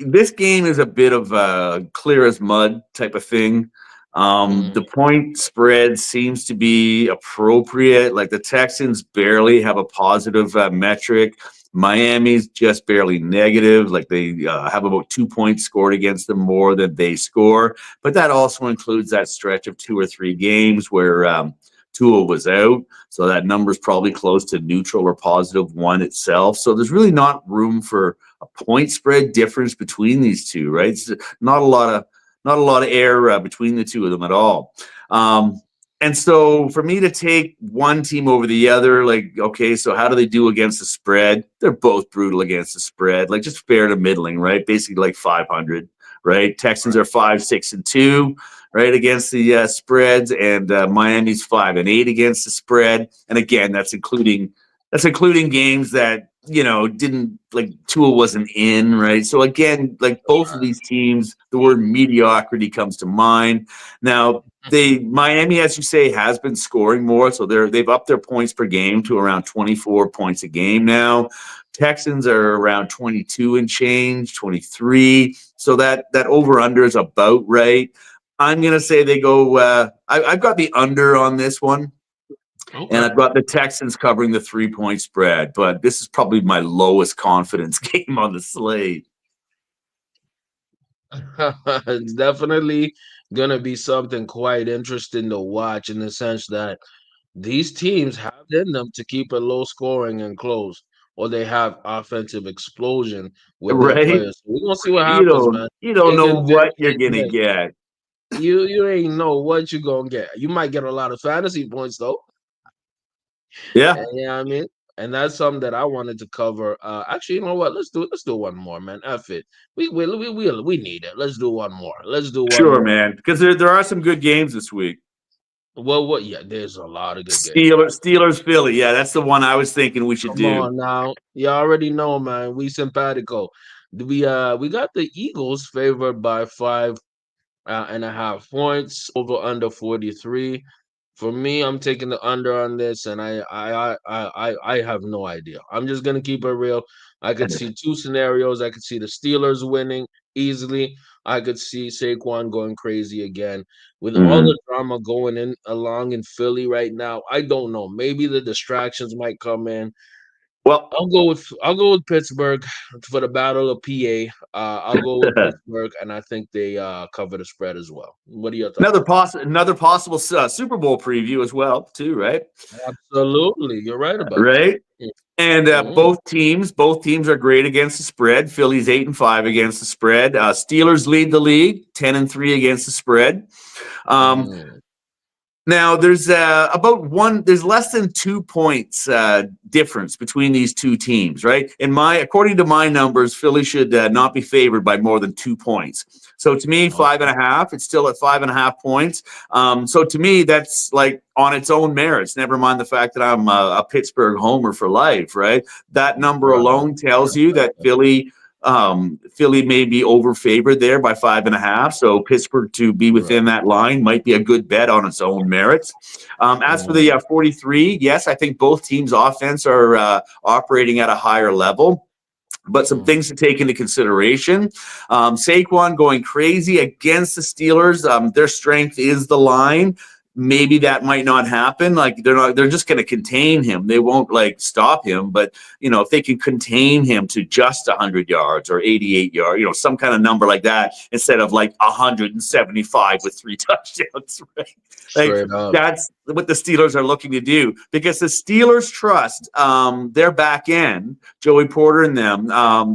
This game is a bit of a clear as mud type of thing. The Mhm. point spread seems to be appropriate. Like the Texans barely have a positive metric. Miami's just barely negative, like they have about 2 points scored against them more than they score. But that also includes that stretch of 2 or 3 games where Tua was out. So that number's probably close to neutral or +1 itself. So there's really not room for a point spread difference between these two, right? It's not a lot of air between the two of them at all. And so for me to take one team over the other, like, okay, so how do they do against the spread? They're both brutal against the spread, like just fair to middling, right? Basically like 500, right? Texans are 5-6-2, right, against the spreads, and Miami's 5-8 against the spread. And again, that's including games that didn't, like, Tua wasn't in, right? So again, like both of these teams, the word mediocrity comes to mind. Now, Miami, as you say, has been scoring more, so they've upped their points per game to around 24 points a game now. Texans are around 22 and change, 23. So that over under is about right. I'm gonna say they go. I've got the under on this one. Okay. And I've got the Texans covering the 3-point spread, but this is probably my lowest confidence game on the slate. It's definitely gonna be something quite interesting to watch in the sense that these teams have it in them to keep it low scoring and close, or they have offensive explosion with their Right? players. So we're gonna see what You happens, don't man. you don't It know can very what you're gonna get. you ain't know what you're gonna get. You might get a lot of fantasy points though. Yeah, And you know what I mean? And that's something that I wanted to cover. Actually, you know what? Let's do one more, man. F it. We need it. Let's do one more. Let's do one sure, more. man. Because there are some good games this week. Well, what? Yeah, there's a lot of good games. Steelers, Philly. Yeah, that's the one I was thinking we should Come do. on now. You already know, man. We simpatico. We got the Eagles favored by 5.5 points over under 43. For me, I'm taking the under on this, and I have no idea. I'm just gonna keep it real. I could see two scenarios. I could see the Steelers winning easily. I could see Saquon going crazy again. With all Mhm. the drama going in along in Philly right now, I don't know. Maybe the distractions might come in. Well, I'll go with Pittsburgh for the Battle of PA. I'll go with Pittsburgh, and I think they cover the spread as well. What are your thoughts? another possible Super Bowl preview as well, too, right? Absolutely, you're right about that. Right. And Mhm. both teams are great against the spread. Philly's 8-5 against the spread. Steelers lead the league, 10-3 against the spread. Um, Mhm. Now there's there's less than 2 points difference between these two teams, right? According to my numbers, Philly should not be favored by more than 2 points. So to me, Okay. 5.5, it's still at 5.5 points. So to me, that's like on its own merits. Never mind the fact that I'm a Pittsburgh homer for life, right? That number Right. alone tells you that Philly may be overfavored there by 5.5. So Pittsburgh to be Right. within that line might be a good bet on its own merits. As for the Mhm. 43, yes, I think both teams' offense are operating at a higher level. But some Mhm. things to take into consideration. Saquon going crazy against the Steelers. Their strength is the line. Maybe that might not happen. Like they're just going to contain him. They won't like stop him. But if they can contain him to just 100 yards or 88 yards, some kind of number like that instead of like 175 with 3 touchdowns, right? Like Straight up. that's what the Steelers are looking to do because the Steelers trust their back end, Joey Porter and them,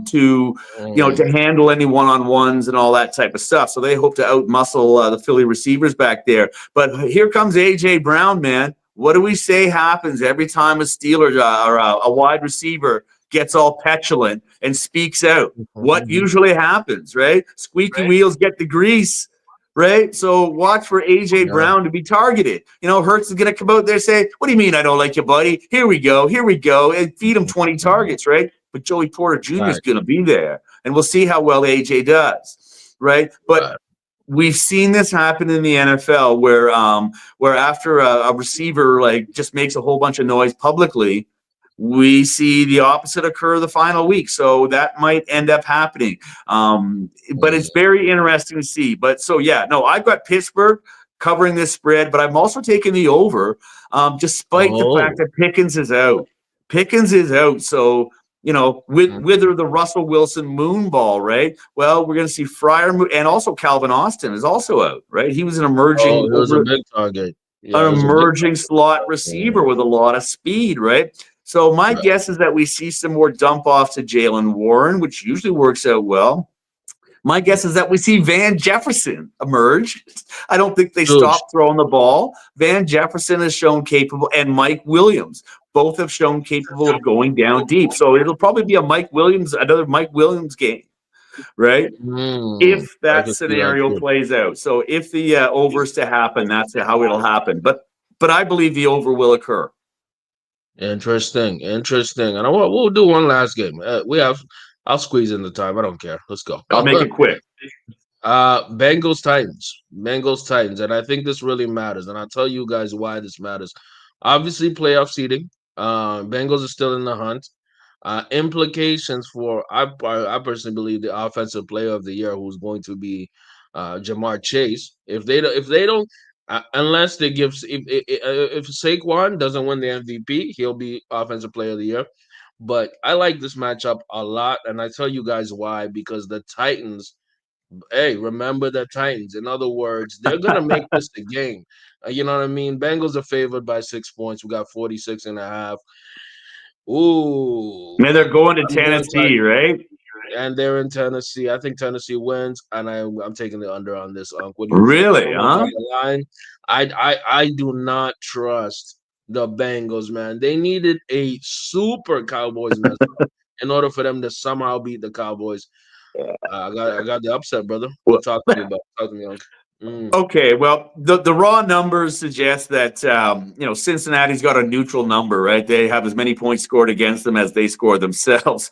to Mhm. handle any one-on-ones and all that type of stuff. So they hope to outmuscle the Philly receivers back there. But here comes AJ Brown, man. What do we say happens every time a Steeler or a wide receiver gets all petulant and speaks out? What Mhm. usually happens, right? Squeaky wheels get the grease. Right, so watch for AJ Yeah. Brown to be targeted. Hurts is going to come out there and say, "What do you mean I don't like you, buddy? Here we go, and feed him 20 Mhm. targets." Right, but Joey Porter Jr. is Right. going to be there, and we'll see how well AJ does. Right, but Right. we've seen this happen in the NFL where after a receiver like just makes a whole bunch of noise publicly, we see the opposite occur the final week. So that might end up happening. But it's Mhm. very interesting to see. But so yeah, no, I've got Pittsburgh covering this spread, but I'm also taking the over, despite the fact Oh. that Pickens is out. Pickens is out, so wither the Russell Wilson moon ball, right? Well, we're going to see Fryer and also Calvin Austin is also out, right? He was Oh, he was a big target. an Yeah, it was a big emerging slot receiver target. with a lot of speed, right? So my Yeah. guess is that we see some more dump off to Jalen Warren, which usually works out well. My guess is that we see Van Jefferson emerge. I don't think they Huge. stop throwing the ball. Van Jefferson has shown capable, and Mike Williams both have shown capable of going down deep. So it'll probably be another Mike Williams game, right? If I that can see that scenario too. plays out. So if the overs to happen, that's how it'll happen. But I believe the over will occur. Interesting, interesting. And we'll do one last game. I'll squeeze in the time. I don't care. Let's go. I'll make it quick. Bengals Titans. Bengals Titans. And I think this really matters. And I'll tell you guys why this matters. Obviously, playoff seeding. Bengals are still in the hunt. Implications for I personally believe the offensive player of the year, who's going to be Jamar Chase. If they don't unless they give if Saquon doesn't win the MVP, he'll be offensive player of the year. But I like this matchup a lot, and I tell you guys why, because the Titans, hey, remember the Titans. In other words, they're gonna make this a game. You know what I mean? Bengals are favored by 6 points. We got 46 and a half. Ooh, And they're going to I'm going Tennessee, right? and they're in Tennessee. I think Tennessee wins, and I'm taking the under on this. What do you think? I Really, don't know huh? about the line. I do not trust the Bengals, man. They needed a super Cowboys mess up in order for them to somehow beat the Cowboys. I got the upset, brother. Well, Talk to me, Uncle. okay. Well, the raw numbers suggest that Cincinnati's got a neutral number, right? They have as many points scored against them as they score themselves.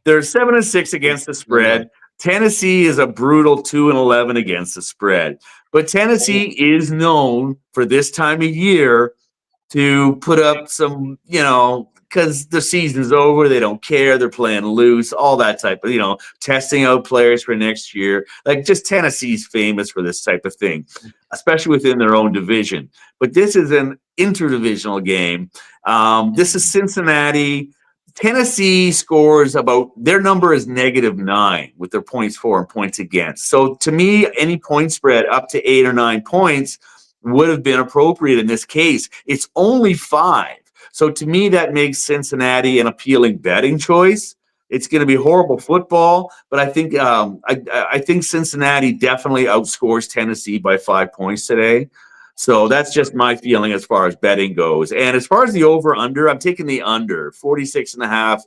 They're 7-6 against the Mm. spread. Tennessee is a brutal 2-11 against the spread, but Tennessee is known for this time of year to put up some, because the season's over, they don't care, they're playing loose, all that type of, testing out players for next year. Like, just Tennessee's famous for this type of thing, especially within their own division. But this is an interdivisional game. This is Cincinnati. Tennessee scores about, their number is -9 with their points for and points against. So to me, any point spread up to 8 or 9 points would have been appropriate in this case. It's only 5. So to me, that makes Cincinnati an appealing betting choice. It's going to be horrible football, but I think Cincinnati definitely outscores Tennessee by 5 points today. So that's just my feeling as far as betting goes. And as far as the over-under, I'm taking the under, 46.5.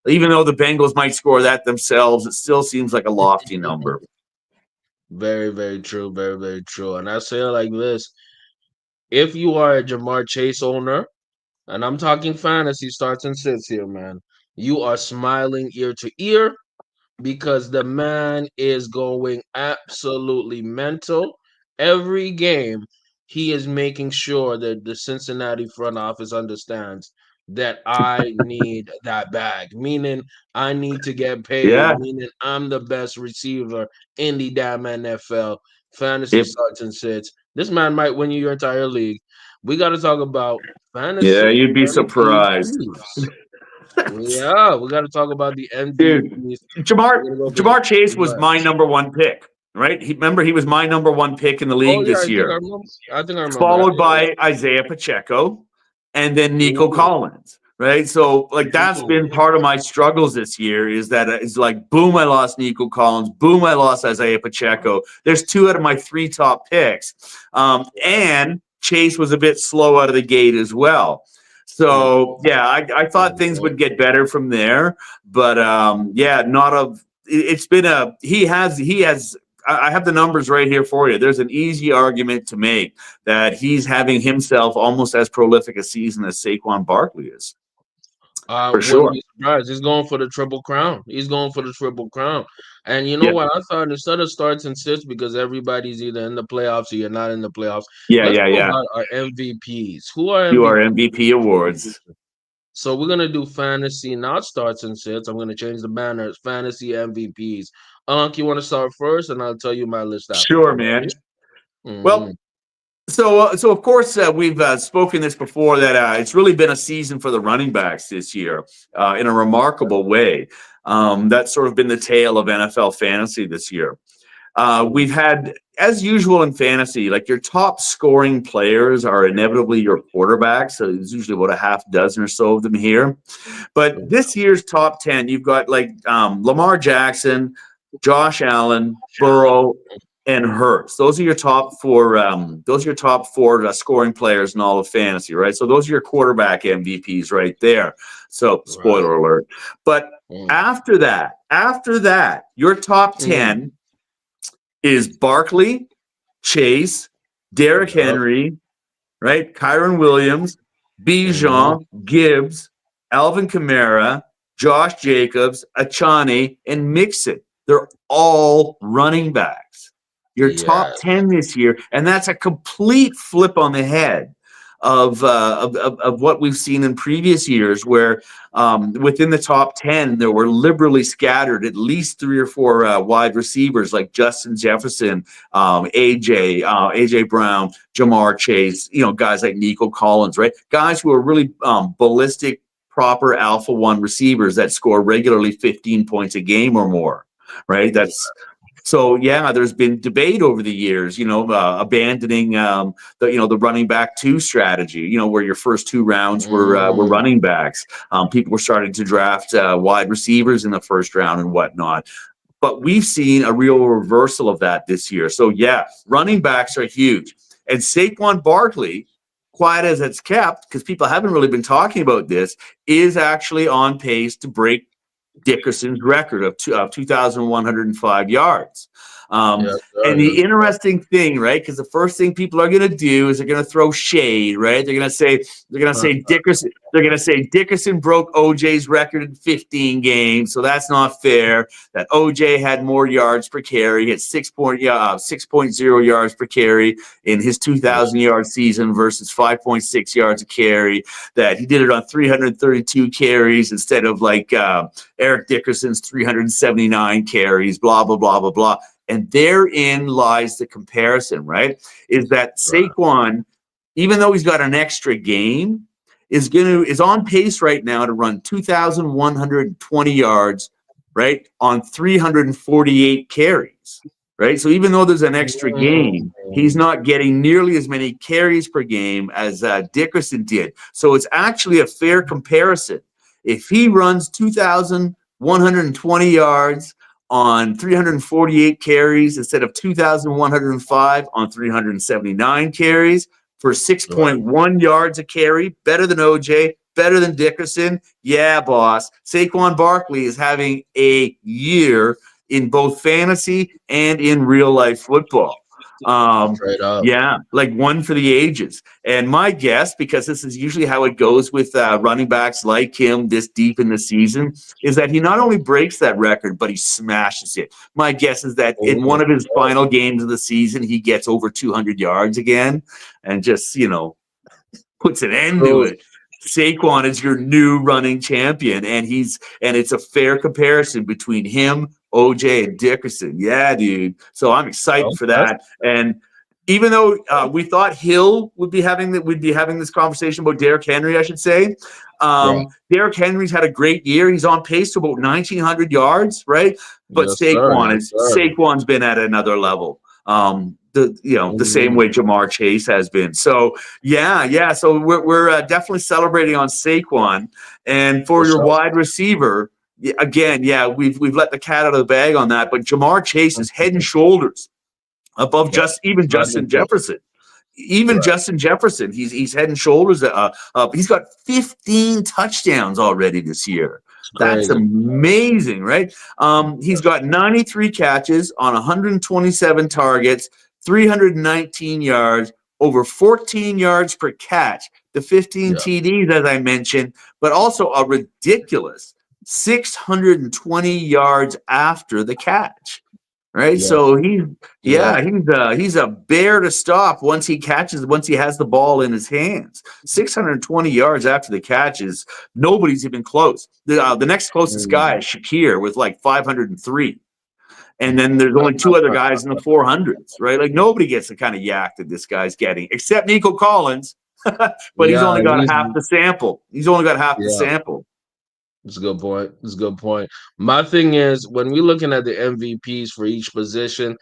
Even though the Bengals might score that themselves, it still seems like a lofty number. Very, very true. Very, very true. And I say it like this: if you are a Jamar Chase owner, and I'm talking fantasy starts and sits here, man, you are smiling ear to ear because the man is going absolutely mental. Every game, he is making sure that the Cincinnati front office understands that I need that bag, meaning I need to get paid, Yeah. meaning I'm the best receiver in the damn NFL. Fantasy If, starts and sits. This man might win you your entire league. We got to talk about yeah, fantasy you'd be surprised. MVPs. Yeah, we got to talk about the Dude, MVPs. Jamar We're gonna go for Jamar Chase was Jamar. my number one pick, right? He was my number one pick in the Oh league yeah, this year, I think I remember that. followed by Isaiah Pacheco and then Yeah, Nico yeah. Collins, right? So like that's Ooh. been part of my struggles this year is that it's like boom, I lost Nico Collins, boom, I lost Isaiah Pacheco. There's 2 out of my 3 top picks, and Chase was a bit slow out of the gate as well. Mm. So yeah, I thought things would get better from there, but yeah, not a. It's been a. He has. I have the numbers right here for you. There's an easy argument to make that he's having himself almost as prolific a season as Saquon Barkley is, for Wouldn't sure. be surprised. He's going for the triple crown. He's going for the triple crown. And you know Yeah, what? I thought instead of starts and sits because everybody's either in the playoffs or you're not in the playoffs. yeah, Let's yeah, talk yeah. about our MVPs. Who are You are MVPs? MVP awards. So we're gonna do fantasy, not starts and sits. I'm gonna change the banners. Fantasy MVPs. You want to start first, and I'll tell you my list after. Sure, You man. ready? Well, Mhm. So of course we've spoken this before that it's really been a season for the running backs this year in a remarkable way. That's sort of been the tale of NFL fantasy this year. We've had, as usual in fantasy, like your top scoring players are inevitably your quarterbacks. So there's usually about a half dozen or so of them here. But this year's top 10, you've got like Lamar Jackson, Josh Allen, Burrow, and Hurts. Those are your top four. Those are your top four scoring players in all of fantasy, right? So those are your quarterback MVPs right there. So Right. spoiler alert. But Mm. after that, your top Mm. 10 is Barkley, Chase, Derrick Yep. Henry, right? Kyron Williams, Mm-hmm. Bijan, Gibbs, Alvin Kamara, Josh Jacobs, Achane, and Mixon. They're all running backs. Your top Yes. 10 this year, and that's a complete flip on the head of what we've seen in previous years, where within the top 10, there were liberally scattered at least three or four wide receivers like Justin Jefferson, AJ Brown, Jamar Chase, guys like Nico Collins, right? Guys who are really ballistic, proper alpha one receivers that score regularly 15 points a game or more, right? That's so yeah. There's been debate over the years, abandoning the running back two strategy, where your first two rounds were Mm. running backs. People were starting to draft wide receivers in the first round and whatnot. But we've seen a real reversal of that this year. So yeah, running backs are huge. And Saquon Barkley, quiet as it's kept, because people haven't really been talking about this, is actually on pace to break Dickerson's record of 2,105 yards. Um, Yes, and sir. the Yes, sir. interesting thing, right? Because the first thing people are going to do is they're going to throw shade, right? They're going to say Dickerson. They're going to say Dickerson broke OJ's record in 15 games, so that's not fair. That OJ had more yards per carry, he had 6.0 yards per carry in his Yes. 2,000-yard season versus 5.6 yards a carry. That he did it on 332 carries instead of like Eric Dickerson's 379 carries, blah, blah, blah, blah, blah. And therein lies the comparison, right? Is that Right. Saquon, even though he's got an extra game, is on pace right now to run 2,120 yards, right, on 348 carries, right? So even though there's an extra game, he's Mm. not getting nearly as many carries per game as Dickerson did. So it's actually a fair comparison. If he runs 2,120 yards on 348 carries instead of 2,105 on 379 carries for Right. 6.1 yards a carry, better than OJ, better than Dickerson. Yeah, boss. Saquon Barkley is having a year in both fantasy and in real life football. Straight up. Yeah, like one for the ages. And my guess, because this is usually how it goes with running backs like him this deep in the season, is that he not only breaks that record, but he smashes it. My guess is that in Mm. one of his final games of the season, he gets over 200 yards again and just, puts an end to Cruise. it. Saquon is your new running champion, and it's a fair comparison between him, OJ, and Dickerson. Yeah, dude. So I'm excited for Okay. that. And even though we thought Hill we'd be having this conversation about Derrick Henry, I should say. Right. Derrick Henry's had a great year. He's on pace to about 1,900 yards, right? But Yes, sir. Yes, sir. Saquon's been at another level. The same Mm. way Jamar Chase has been. So yeah. So we're definitely celebrating on Saquon, and For for your sure. wide receiver, again, yeah, we've let the cat out of the bag on that. But Jamar Chase is head and shoulders above Right. just even Justin Undefeated. Jefferson. Even Right. Justin Jefferson, he's head and shoulders up. He's got 15 touchdowns already this year. It's That's crazy. amazing, right? He's got 93 catches on 127 targets, 319 yards, over 14 yards per catch, the 15 Yeah. TDs, as I mentioned, but also a ridiculous 620 yards after the catch. Right, Yeah. so Yeah. he's a bear to stop once he has the ball in his hands. 620 yards after the catch is nobody's even close. The next closest guy Mm. is Shakir with like 503. And then there's only two other guys in the 400s, right? Like nobody gets the kind of yak that this guy's getting, except Nico Collins, but he's Yeah, only got half the sample. He's only got half the yeah. sample. It's a good point. It's a good point. My thing is when we're looking at the MVPs for each position,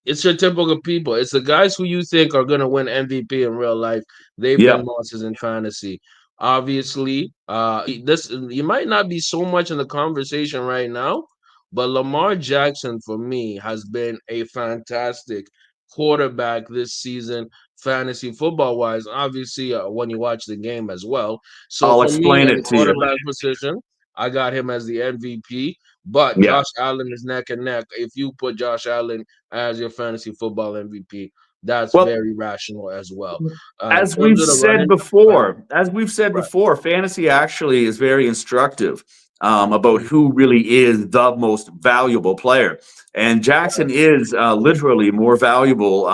it's your typical people. It's the guys who you think are going to win MVP in real life. They've been Yep. monsters in fantasy. Obviously, this you might not be so much in the conversation right now, but Lamar Jackson for me has been a fantastic quarterback this season, fantasy football wise. Obviously, when you watch the game as well. So I'll for me, explain in the it to you. quarterback position, I got him as the MVP. But Yeah. Josh Allen is neck and neck. If you put Josh Allen as your fantasy football MVP, that's Well, very rational as well. In as we've terms of the said running, go ahead. before, fantasy actually is very instructive about Mhm. who really is the most valuable player. And Jackson is literally more valuable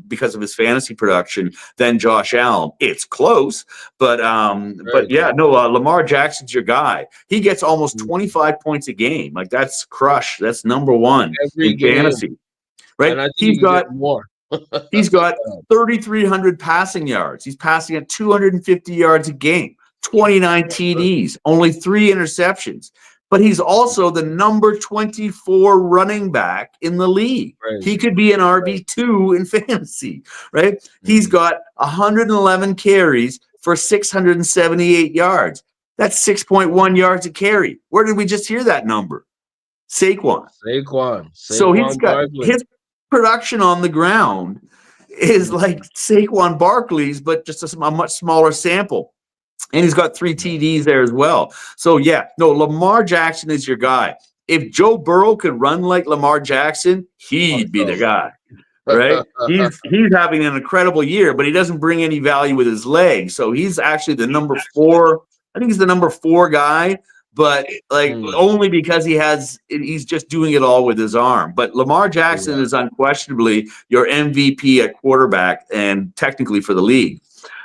because of his fantasy production than Josh Allen. It's close, but Very yeah, close. no, Lamar Jackson's your guy. He gets almost Mhm. 25 points a game. Like that's crush. That's number one Every in game, fantasy, and right? I think you can get more. He's got 3,300 passing yards. He's passing at 250 yards a game, 29 TDs, only 3 interceptions. But he's also the number 24 running back in the league. He Crazy. could be an RB2 in fantasy, right? He's Mhm. got 111 carries for 678 yards. That's 6.1 yards a carry. Where did we just hear that number? Saquon. So he's Saquon got Barkley. his production on the ground is like Saquon Barkley's, but just a much smaller sample. And he's got three TDs there as well. So yeah, no, Lamar Jackson is your guy. If Joe Burrow could run like Lamar Jackson, he'd be the guy, right? He's having an incredible year, but he doesn't bring any value with his legs. So he's actually the number four. I think he's the number four guy, but like Mm, only because he's just doing it all with his arm. But Lamar Jackson yeah, is unquestionably your MVP at quarterback and technically for the league.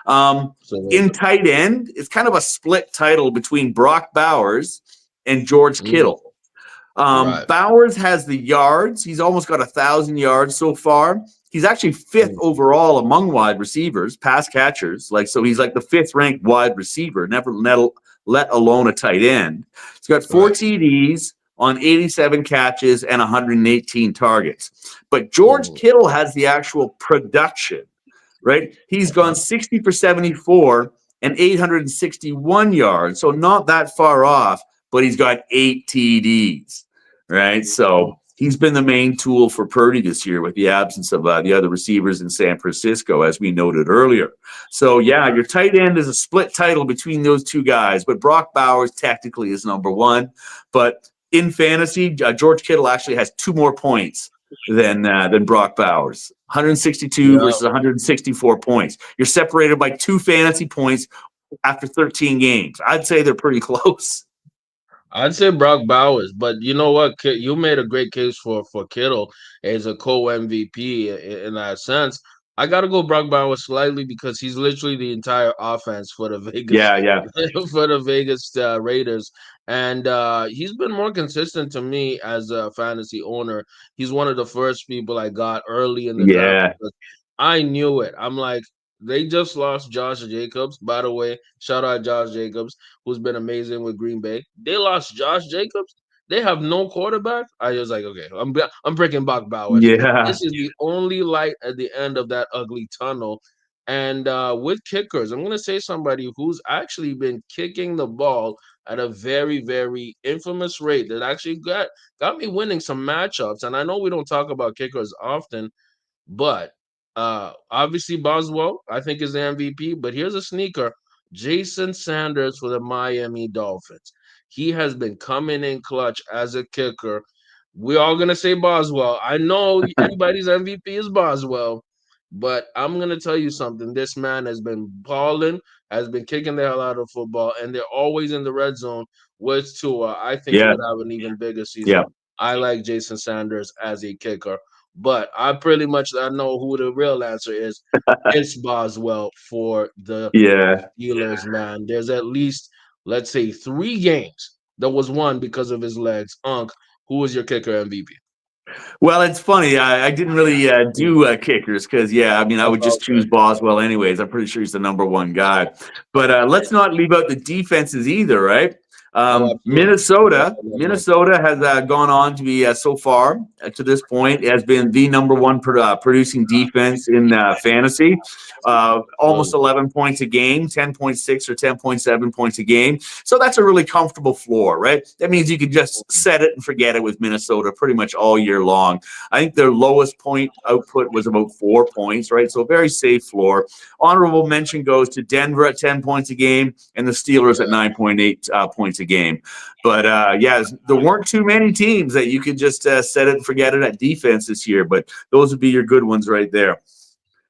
In absolutely. tight end, it's kind of a split title between Brock Bowers and George Mm, Kittle. right. Bowers has the yards. He's almost got 1,000 yards so far. He's actually fifth Mm, overall among wide receivers, pass catchers. Like so, he's like the fifth ranked wide receiver. Never let alone a tight end. He's got four right. TDs on 87 catches and 118 targets. But George Mm, Kittle has the actual production, right? He's gone 60 for 74 and 861 yards. So not that far off, but he's got 8 TDs, right? So he's been the main tool for Purdy this year with the absence of the other receivers in San Francisco, as we noted earlier. So, yeah, your tight end is a split title between those two guys, but Brock Bowers technically is number one. But in fantasy, George Kittle actually has 2 more points than Brock Bowers. 162 yeah. versus 164 points. You're separated by 2 fantasy points after 13 games. I'd say they're pretty close. I'd say Brock Bowers, but you know what? You made a great case for Kittle as a co MVP in that sense. I got to go Brock Bowers slightly because he's literally the entire offense for the Vegas Yeah, yeah, for the Vegas Raiders, and he's been more consistent to me as a fantasy owner. He's one of the first people I got early in the draft yeah, because I knew it. I'm like, they just lost Josh Jacobs. By the way, shout out Josh Jacobs, who's been amazing with Green Bay. They lost Josh Jacobs. They have no quarterback. I was like, okay, I'm breaking Brock Bowers. yeah, This is the only light at the end of that ugly tunnel. And with kickers, I'm gonna say somebody who's actually been kicking the ball at a very, very infamous rate that actually got me winning some matchups. And I know we don't talk about kickers often, but obviously Boswell, I think, is the MVP. But here's a sneaker: Jason Sanders for the Miami Dolphins. He has been coming in clutch as a kicker. We're all gonna say Boswell. I know anybody's MVP is Boswell, but I'm gonna tell you something. This man has been balling, has been kicking the hell out of football, and they're always in the red zone. With Tua, I think he yeah, would have an even bigger season. yeah, I like Jason Sanders as a kicker. But I pretty much I know who the real answer is. It's Boswell for the yeah. Steelers, man. There's at least, let's say, 3 games that was won because of his legs. Unc, who was your kicker MVP? Well, it's funny. I didn't really do kickers because, yeah, I mean, I That's would all just choose good. Boswell anyways. I'm pretty sure he's the number one guy. But let's not leave out the defenses either, right? Oh, absolutely. Minnesota, That's my Minnesota has gone on to be so far to this point has been the number one producing defense in fantasy. Almost absolutely. 11 points a game, 10.6 or 10.7 points a game. So that's a really comfortable floor, right? That means you can just set it and forget it with Minnesota pretty much all year long. I think their lowest point output was about 4 points, right? So very safe floor. Honorable mention goes to Denver at 10 points a game and the Steelers at 9.8 points a game. But yeah, there weren't too many teams that you could just set it and forget it at defense this year. But those would be your good ones right there.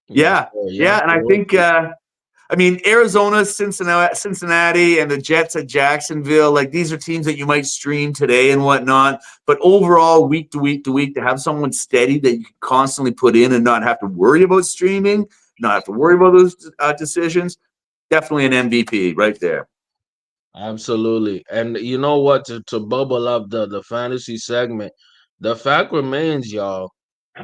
Yes, Yeah, sir. yeah, Yeah. and I think I mean Arizona, Cincinnati, and the Jets at Jacksonville. Like these are teams that you might stream today and whatnot. But overall, week to week to week, to have someone steady that you can constantly put in and not have to worry about streaming, not have to worry about those decisions. Definitely an MVP right there. Absolutely. And you know what? To bubble up the fantasy segment, the fact remains, y'all,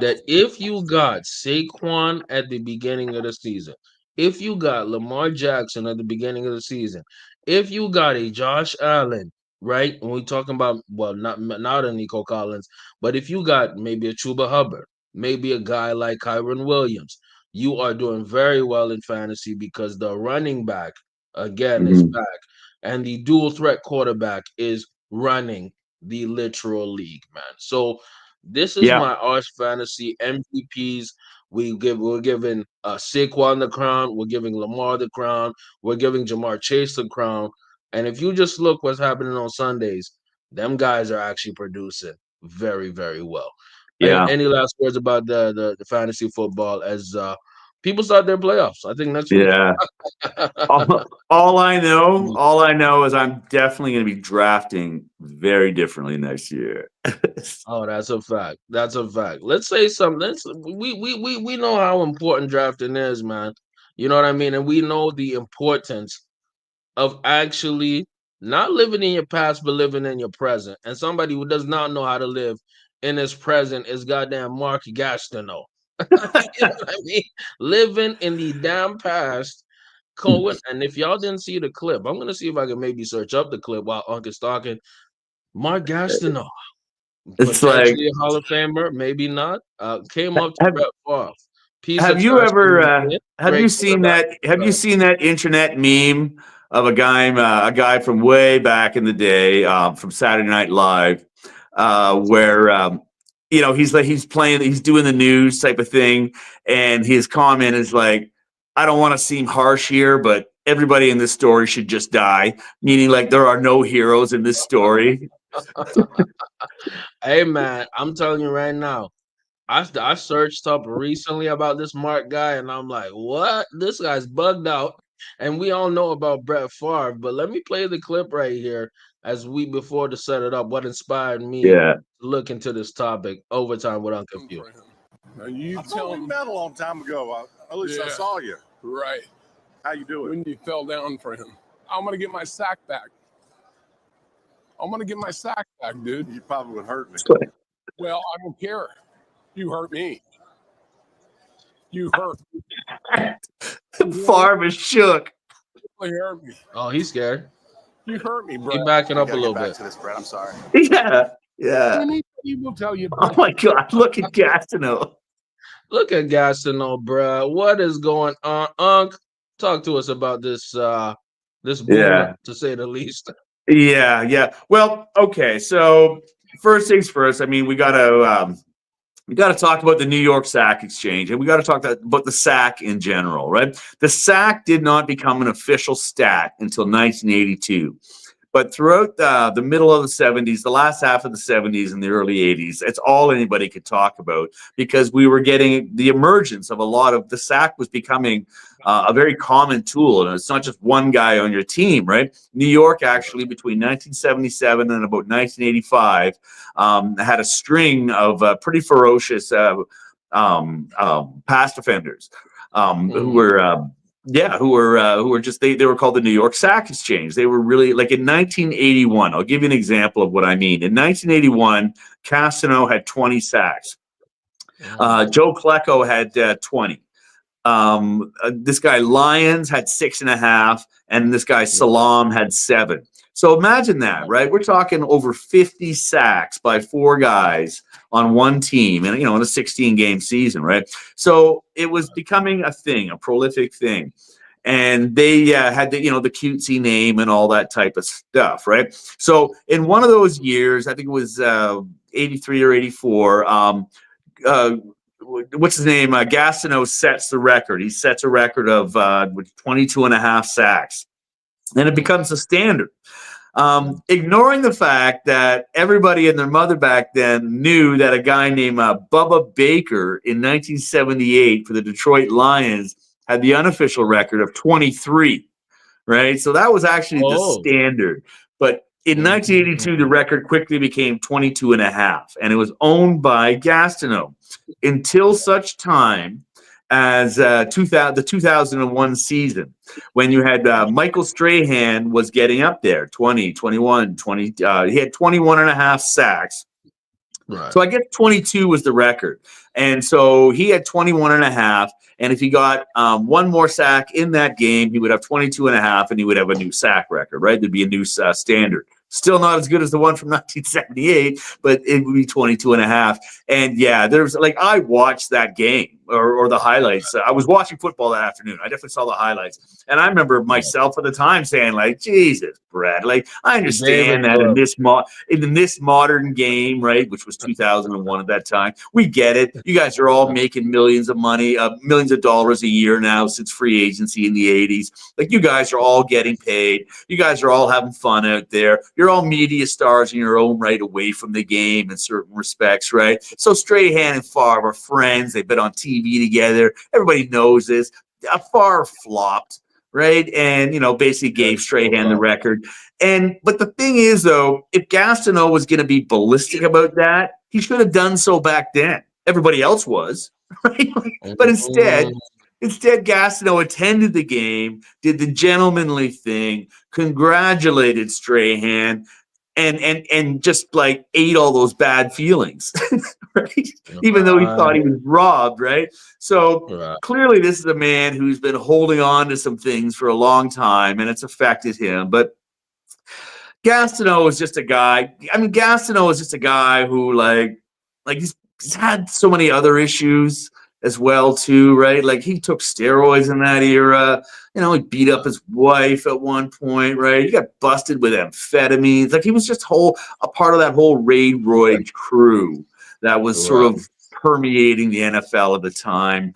that if you got Saquon at the beginning of the season, if you got Lamar Jackson at the beginning of the season, if you got a Josh Allen, right? When we talking about, well, not a Nico Collins, but if you got maybe a Chuba Hubbard, maybe a guy like Kyron Williams, you are doing very well in fantasy because the running back again is Mhm. back and the dual threat quarterback is running the literal league, man. So this is Yeah, my arch fantasy MVPs. We're giving Saquon the crown. We're giving Lamar the crown. We're giving Jamar Chase the crown. And if you just look what's happening on Sundays, them guys are actually producing very, very well. yeah. Any last words about the fantasy football as people start their playoffs? I think next week. Yeah. All I know is I'm definitely going to be drafting very differently next year. Oh, that's a fact. That's a fact. Let's say something. We know how important drafting is, man. You know what I mean? And we know the importance of actually not living in your past, but living in your present. And somebody who does not know how to live in his present is goddamn Mark Gastineau. You know what I mean? Living in the damn past. Cohen, and if y'all didn't see the clip, I'm gonna see if I can maybe search up the clip while Uncle's talking. Mark Gastineau. It's like, Potentially a Hall of Famer, maybe not. Came up to have Brett Favre. Piece have of you trash ever human being. have you Great seen quarterback. that internet meme of a guy from way back in the day from Saturday Night Live where he's playing, he's doing the news type of thing, and his comment is like, I don't want to seem harsh here, but everybody in this story should just die, meaning like there are no heroes in this story. Hey man, I'm telling you right now. I searched up recently about this Mark guy, and I'm like, what? This guy's bugged out. And we all know about Brett Favre, but let me play the clip right here as we before to set it up. What inspired me Yeah. to look into this topic overtime with Uncle Few. For him. Now you I tell thought we him met a long time ago. At least I Yeah. saw you. right How you doing? when you fell down for him. I'm gonna get my sack back. I'm gonna get my sack back, dude. You probably would hurt me. Well, I don't care. You hurt me. You hurt Favre is shook. You hurt me. Oh, he's scared. You hurt me, bro. He backing I up a gotta little get back bit. to this, Brett. I'm sorry. Yeah. Yeah. Anybody will tell you. Oh my God! Look at Gastineau. Look at Gastineau, bruh. What is going on? Unc, talk to us about this boomer, Yeah. to say the least. Yeah. Yeah. Well, okay. So first things first. I mean, we got to talk about the New York Sack Exchange, and we got to talk about the sack in general, right? The sack did not become an official stat until 1982. But throughout the middle of the 70s, the last half of the 70s and the early 80s, it's all anybody could talk about because we were getting the emergence of a lot of the sack was becoming a very common tool. And it's not just one guy on your team, right? New York actually between 1977 and about 1985 had a string of pretty ferocious pass defenders who were Yeah, who were just they were called the New York Sack Exchange. They were really like in 1981. I'll give you an example of what I mean. In 1981, Castano had 20 sacks. Joe Klecko had 20. This guy Lyons had 6.5, and this guy Salam had 7. So imagine that, right? We're talking over 50 sacks by 4 guys on one team, and in a 16-game season, right? So it was becoming a thing, a prolific thing, and they had the the cutesy name and all that type of stuff, right? So in one of those years, I think it was 83 or 84. What's his name? Gastineau sets the record. He sets a record of 22 and a half sacks. And it becomes a standard. Ignoring the fact that everybody and their mother back then knew that a guy named Bubba Baker in 1978 for the Detroit Lions had the unofficial record of 23, right? So that was actually the standard. But in 1982, the record quickly became 22 and a half, and it was owned by Gastineau until such time as the 2001 season, when you had Michael Strahan was getting up there, 20, 21, 20. He had 21 and a half sacks. Right. So I guess 22 was the record. And so he had 21 and a half. And if he got one more sack in that game, he would have 22 and a half, and he would have a new sack record, right? There'd be a new standard. Still not as good as the one from 1978, but it would be 22 and a half. And yeah, there's I watched that game or the highlights. I was watching football that afternoon. I definitely saw the highlights. And I remember myself at the time saying, Jesus, Brad, I understand that in this modern game, right, which was 2001 at that time, we get it. You guys are all making millions of money, millions of dollars a year now since free agency in the 80s. You guys are all getting paid. You guys are all having fun out there. You're all media stars in your own right away from the game in certain respects, right? So Strahan and Favre are friends. They've been on TV together. Everybody knows this. Favre flopped, right? And, basically gave Strahan the record. But the thing is, though, if Gastineau was going to be ballistic about that, he should have done so back then. Everybody else was, right? But instead, Gastineau attended the game, did the gentlemanly thing, congratulated Strahan, and just ate all those bad feelings, right? Even though he thought he was robbed, right? So clearly this is a man who's been holding on to some things for a long time, and it's affected him. But Gastineau is just a guy. Gastineau is just a guy who he's had so many other issues as well too, right? He took steroids in that era. He beat up his wife at one point, right? He got busted with amphetamines. He was just a part of that whole Ray Roy crew that was sort of permeating the NFL at the time.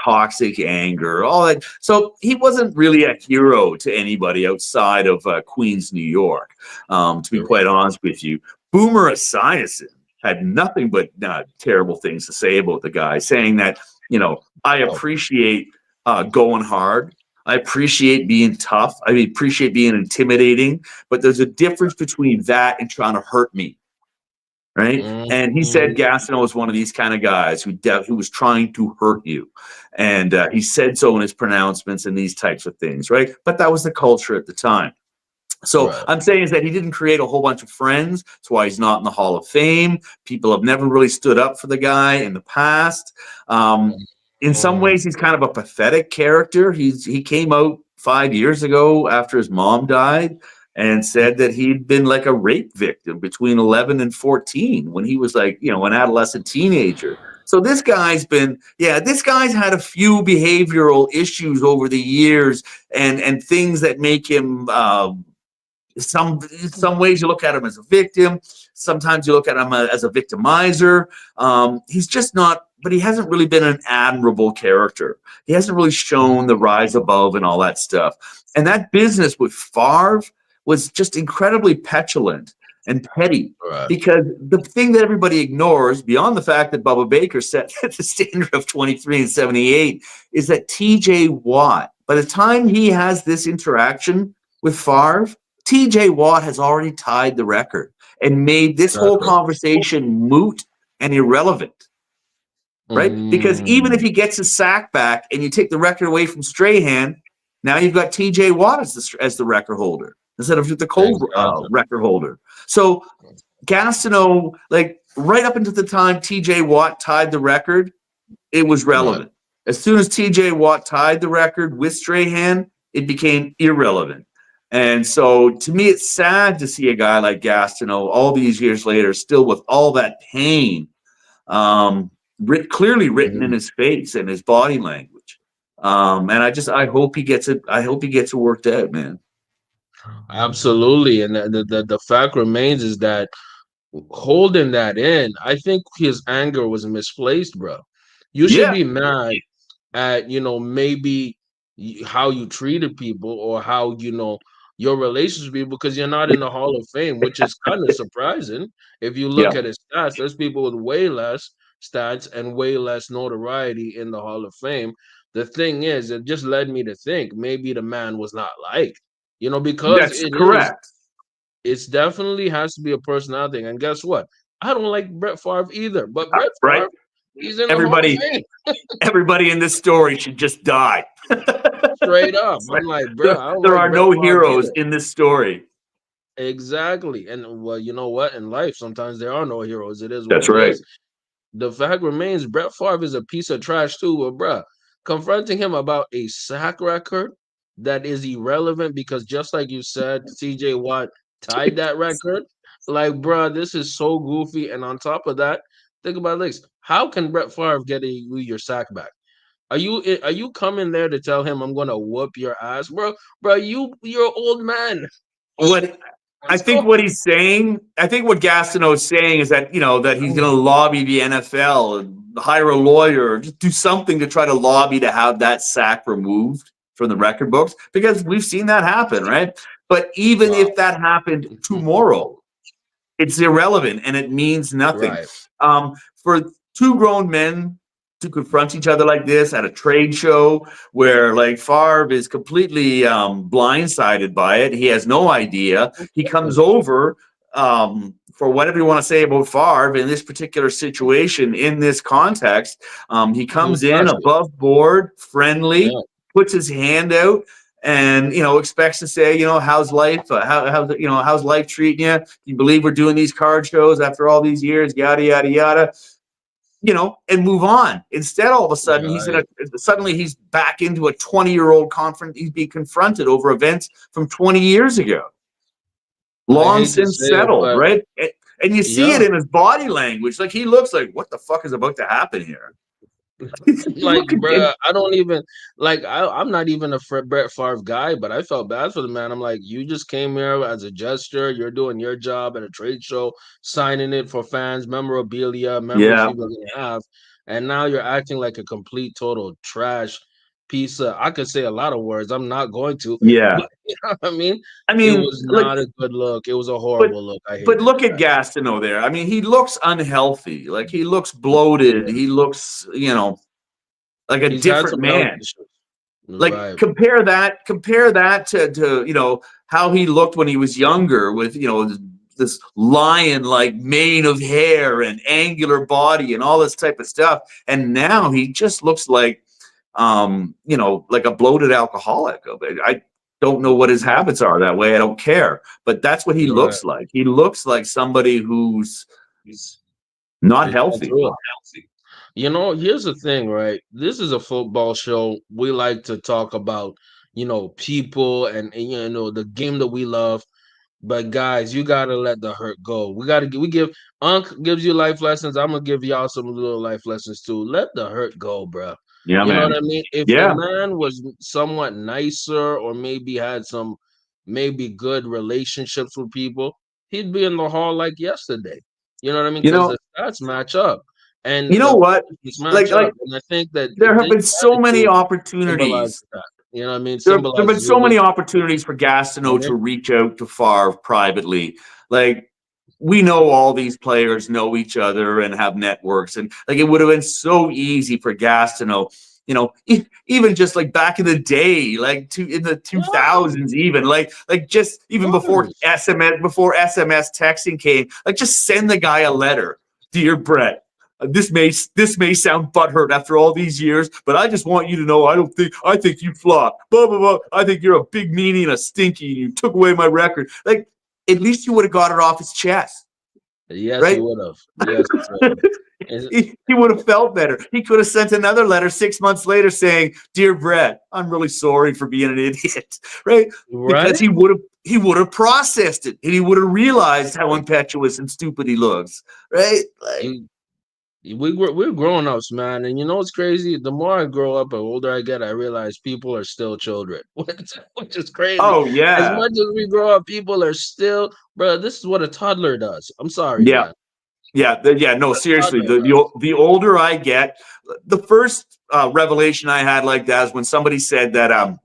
Toxic anger, all that. So he wasn't really a hero to anybody outside of Queens, New York. To be quite honest with you, Boomer Esiason had nothing but terrible things to say about the guy, saying that, I appreciate going hard. I appreciate being tough. I appreciate being intimidating, but there's a difference between that and trying to hurt me, right? And he said Gastineau was one of these kind of guys who was trying to hurt you. And he said so in his pronouncements and these types of things, right? But that was the culture at the time. So I'm saying is that he didn't create a whole bunch of friends. That's why he's not in the Hall of Fame. People have never really stood up for the guy in the past. In some ways, he's kind of a pathetic character. He came out 5 years ago after his mom died and said that he'd been a rape victim between 11 and 14 when he was an adolescent teenager. So this guy's had a few behavioral issues over the years and things that make him some ways you look at him as a victim. Sometimes you look at him as a victimizer. He's just not, but he hasn't really been an admirable character. He hasn't really shown the rise above and all that stuff. And that business with Favre was just incredibly petulant and petty, because the thing that everybody ignores, beyond the fact that Bubba Baker set the standard of 23 and 78, is that TJ Watt, by the time he has this interaction with Favre, TJ Watt has already tied the record and made this whole conversation moot and irrelevant. right? Because even if he gets his sack back and you take the record away from Strahan, now you've got TJ Watt as the record holder instead of the Exactly. record holder. So Gastineau, like right up until the time TJ Watt tied the record, it was relevant. As soon as TJ Watt tied the record with Strahan, it became irrelevant. And so to me, it's sad to see a guy like Gastineau all these years later, still with all that pain, clearly written in his face and his body language. And I hope he gets it. I hope he gets it worked out, man. Absolutely. And the fact remains is that holding that in, I think his anger was misplaced, bro. You should be mad at, maybe how you treated people or how, your relations with people, because you're not in the Hall of Fame, which is kind of surprising. If you look at his stats, there's people with way less stats and way less notoriety in the Hall of Fame. The thing is, it just led me to think maybe the man was not liked, because That's correct. it's definitely has to be a personality thing. And guess what? I don't like Brett Favre either, but Brett Favre, he's in the Hall of Fame. Everybody in this story should just die. Straight up. I'm like, bro, there are no heroes in this story. Exactly. And well, you know what? In life, sometimes there are no heroes. It is what That's right. The fact remains, Brett Favre is a piece of trash too. But bro, confronting him about a sack record that is irrelevant because just like you said, CJ Watt tied that record. Like, bro, this is so goofy. And on top of that, think about this: how can Brett Favre get your sack back? Are you coming there to tell him I'm gonna whoop your ass, bro? Bro, you're an old man. What I think what he's saying, I think what Gastineau is saying is that that he's going to lobby the NFL and hire a lawyer, or just do something to try to lobby to have that sack removed from the record books, because we've seen that happen, right? But even if that happened tomorrow, it's irrelevant and it means nothing. Right. For two grown men to confront each other like this at a trade show where like Favre is completely blindsided by it. He has no idea. He comes over for whatever you want to say about Favre in this particular situation, in this context. He comes in above board, friendly, puts his hand out, and expects to say, how's life? How's life treating you? Do you believe we're doing these card shows after all these years? Yada yada yada. And move on. Instead, all of a sudden, he's back into a 20-year-old conference. He's being confronted over events from 20 years ago, long since settled, right? And you see it in his body language. Like he looks like, what the fuck is about to happen here? Like, bro, I don't even I'm not even a Brett Favre guy, but I felt bad for the man. I'm like, you just came here as a gesture. You're doing your job at a trade show, signing it for fans, memorabilia, memories people are gonna have, and now you're acting like a complete total trash piece of. I could say a lot of words. I'm not going to. Yeah, but, you know what I mean, it was not a good look. It was a horrible look. But look at Gastineau there. I mean, he looks unhealthy. Like he looks bloated. He looks, like a different man. Like compare that to how he looked when he was younger with this lion-like mane of hair and angular body and all this type of stuff, and now he just looks like like a bloated alcoholic. I don't know what his habits are that way. I don't care, but that's what he looks like. He looks like somebody who's not healthy. Here's the thing, right? This is a football show. We like to talk about, people and the game that we love. But guys, you gotta let the hurt go. We give Unc gives you life lessons. I'm gonna give y'all some little life lessons too. Let the hurt go, bro. Yeah, you know what I mean? If the man was somewhat nicer or maybe had some good relationships with people, he'd be in the hall like yesterday. You know what I mean? Because the stats match up. And you know what? Like, and I think that there have been so many opportunities. You know what I mean? There have been so many opportunities for Gastineau to reach out to Favre privately. Like, we know all these players know each other and have networks, and like it would have been so easy for Gastineau. Even just like back in the day, like in the 2000s, even like just even before SMS texting came, like just send the guy a letter. Dear Brett, this may sound butthurt after all these years, but I just want you to know I think you flop. Blah blah blah. I think you're a big meanie and a stinky. And you took away my record. Like at least you would have got it off his chest, Yes, he right? would have. Yes, he would have. He would have felt better. He could have sent another letter 6 months later saying, "Dear Brett, I'm really sorry for being an idiot," right? Because he would have processed it and he would have realized how impetuous and stupid he looks, right? Like, We're grown ups, man, and you know what's crazy? The more I grow up, the older I get, I realize people are still children, which is crazy. oh As yeah, much as we grow up, people are still, bro. This is what a toddler does. I'm sorry, yeah. man. Yeah, no, seriously. The older I get, the first revelation I had like that is when somebody said that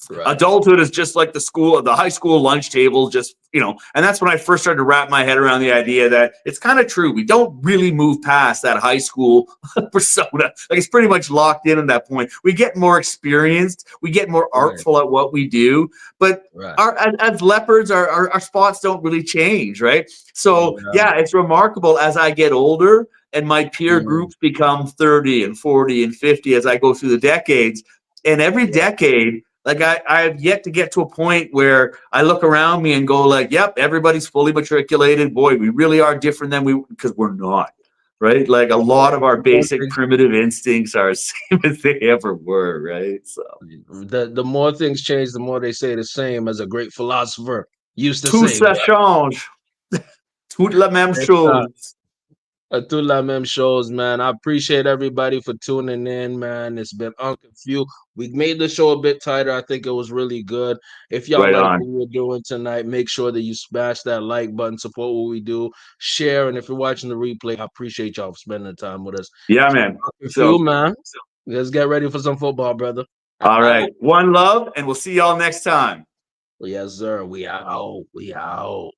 Right. adulthood is just like the high school lunch table, just, and that's when I first started to wrap my head around the idea that it's kind of true. We don't really move past that high school persona. Like it's pretty much locked in at that point. We get more experienced, we get more artful at what we do, but as leopards, our spots don't really change, right? So yeah, it's remarkable as I get older and my peer groups become 30 and 40 and 50 as I go through the decades. And every decade, like I have yet to get to a point where I look around me and go like, yep, everybody's fully matriculated. Boy, we really are different than because we're not, right? Like a lot of our basic primitive instincts are the same as they ever were, right? So the more things change, the more they say the same, as a great philosopher used to tout say. ça change. Toute la même chose. Tout la même chose, man. I appreciate everybody for tuning in, man. It's been Unconfused. We made the show a bit tighter. I think it was really good. If y'all Right like on. what we're doing tonight, make sure that you smash that like button, support what we do, share. And if you're watching the replay, I appreciate y'all for spending the time with us. Yeah, man. Unconfused, man. Let's get ready for some football, brother. All right. One love, and we'll see y'all next time. Yes, sir. We out. We out.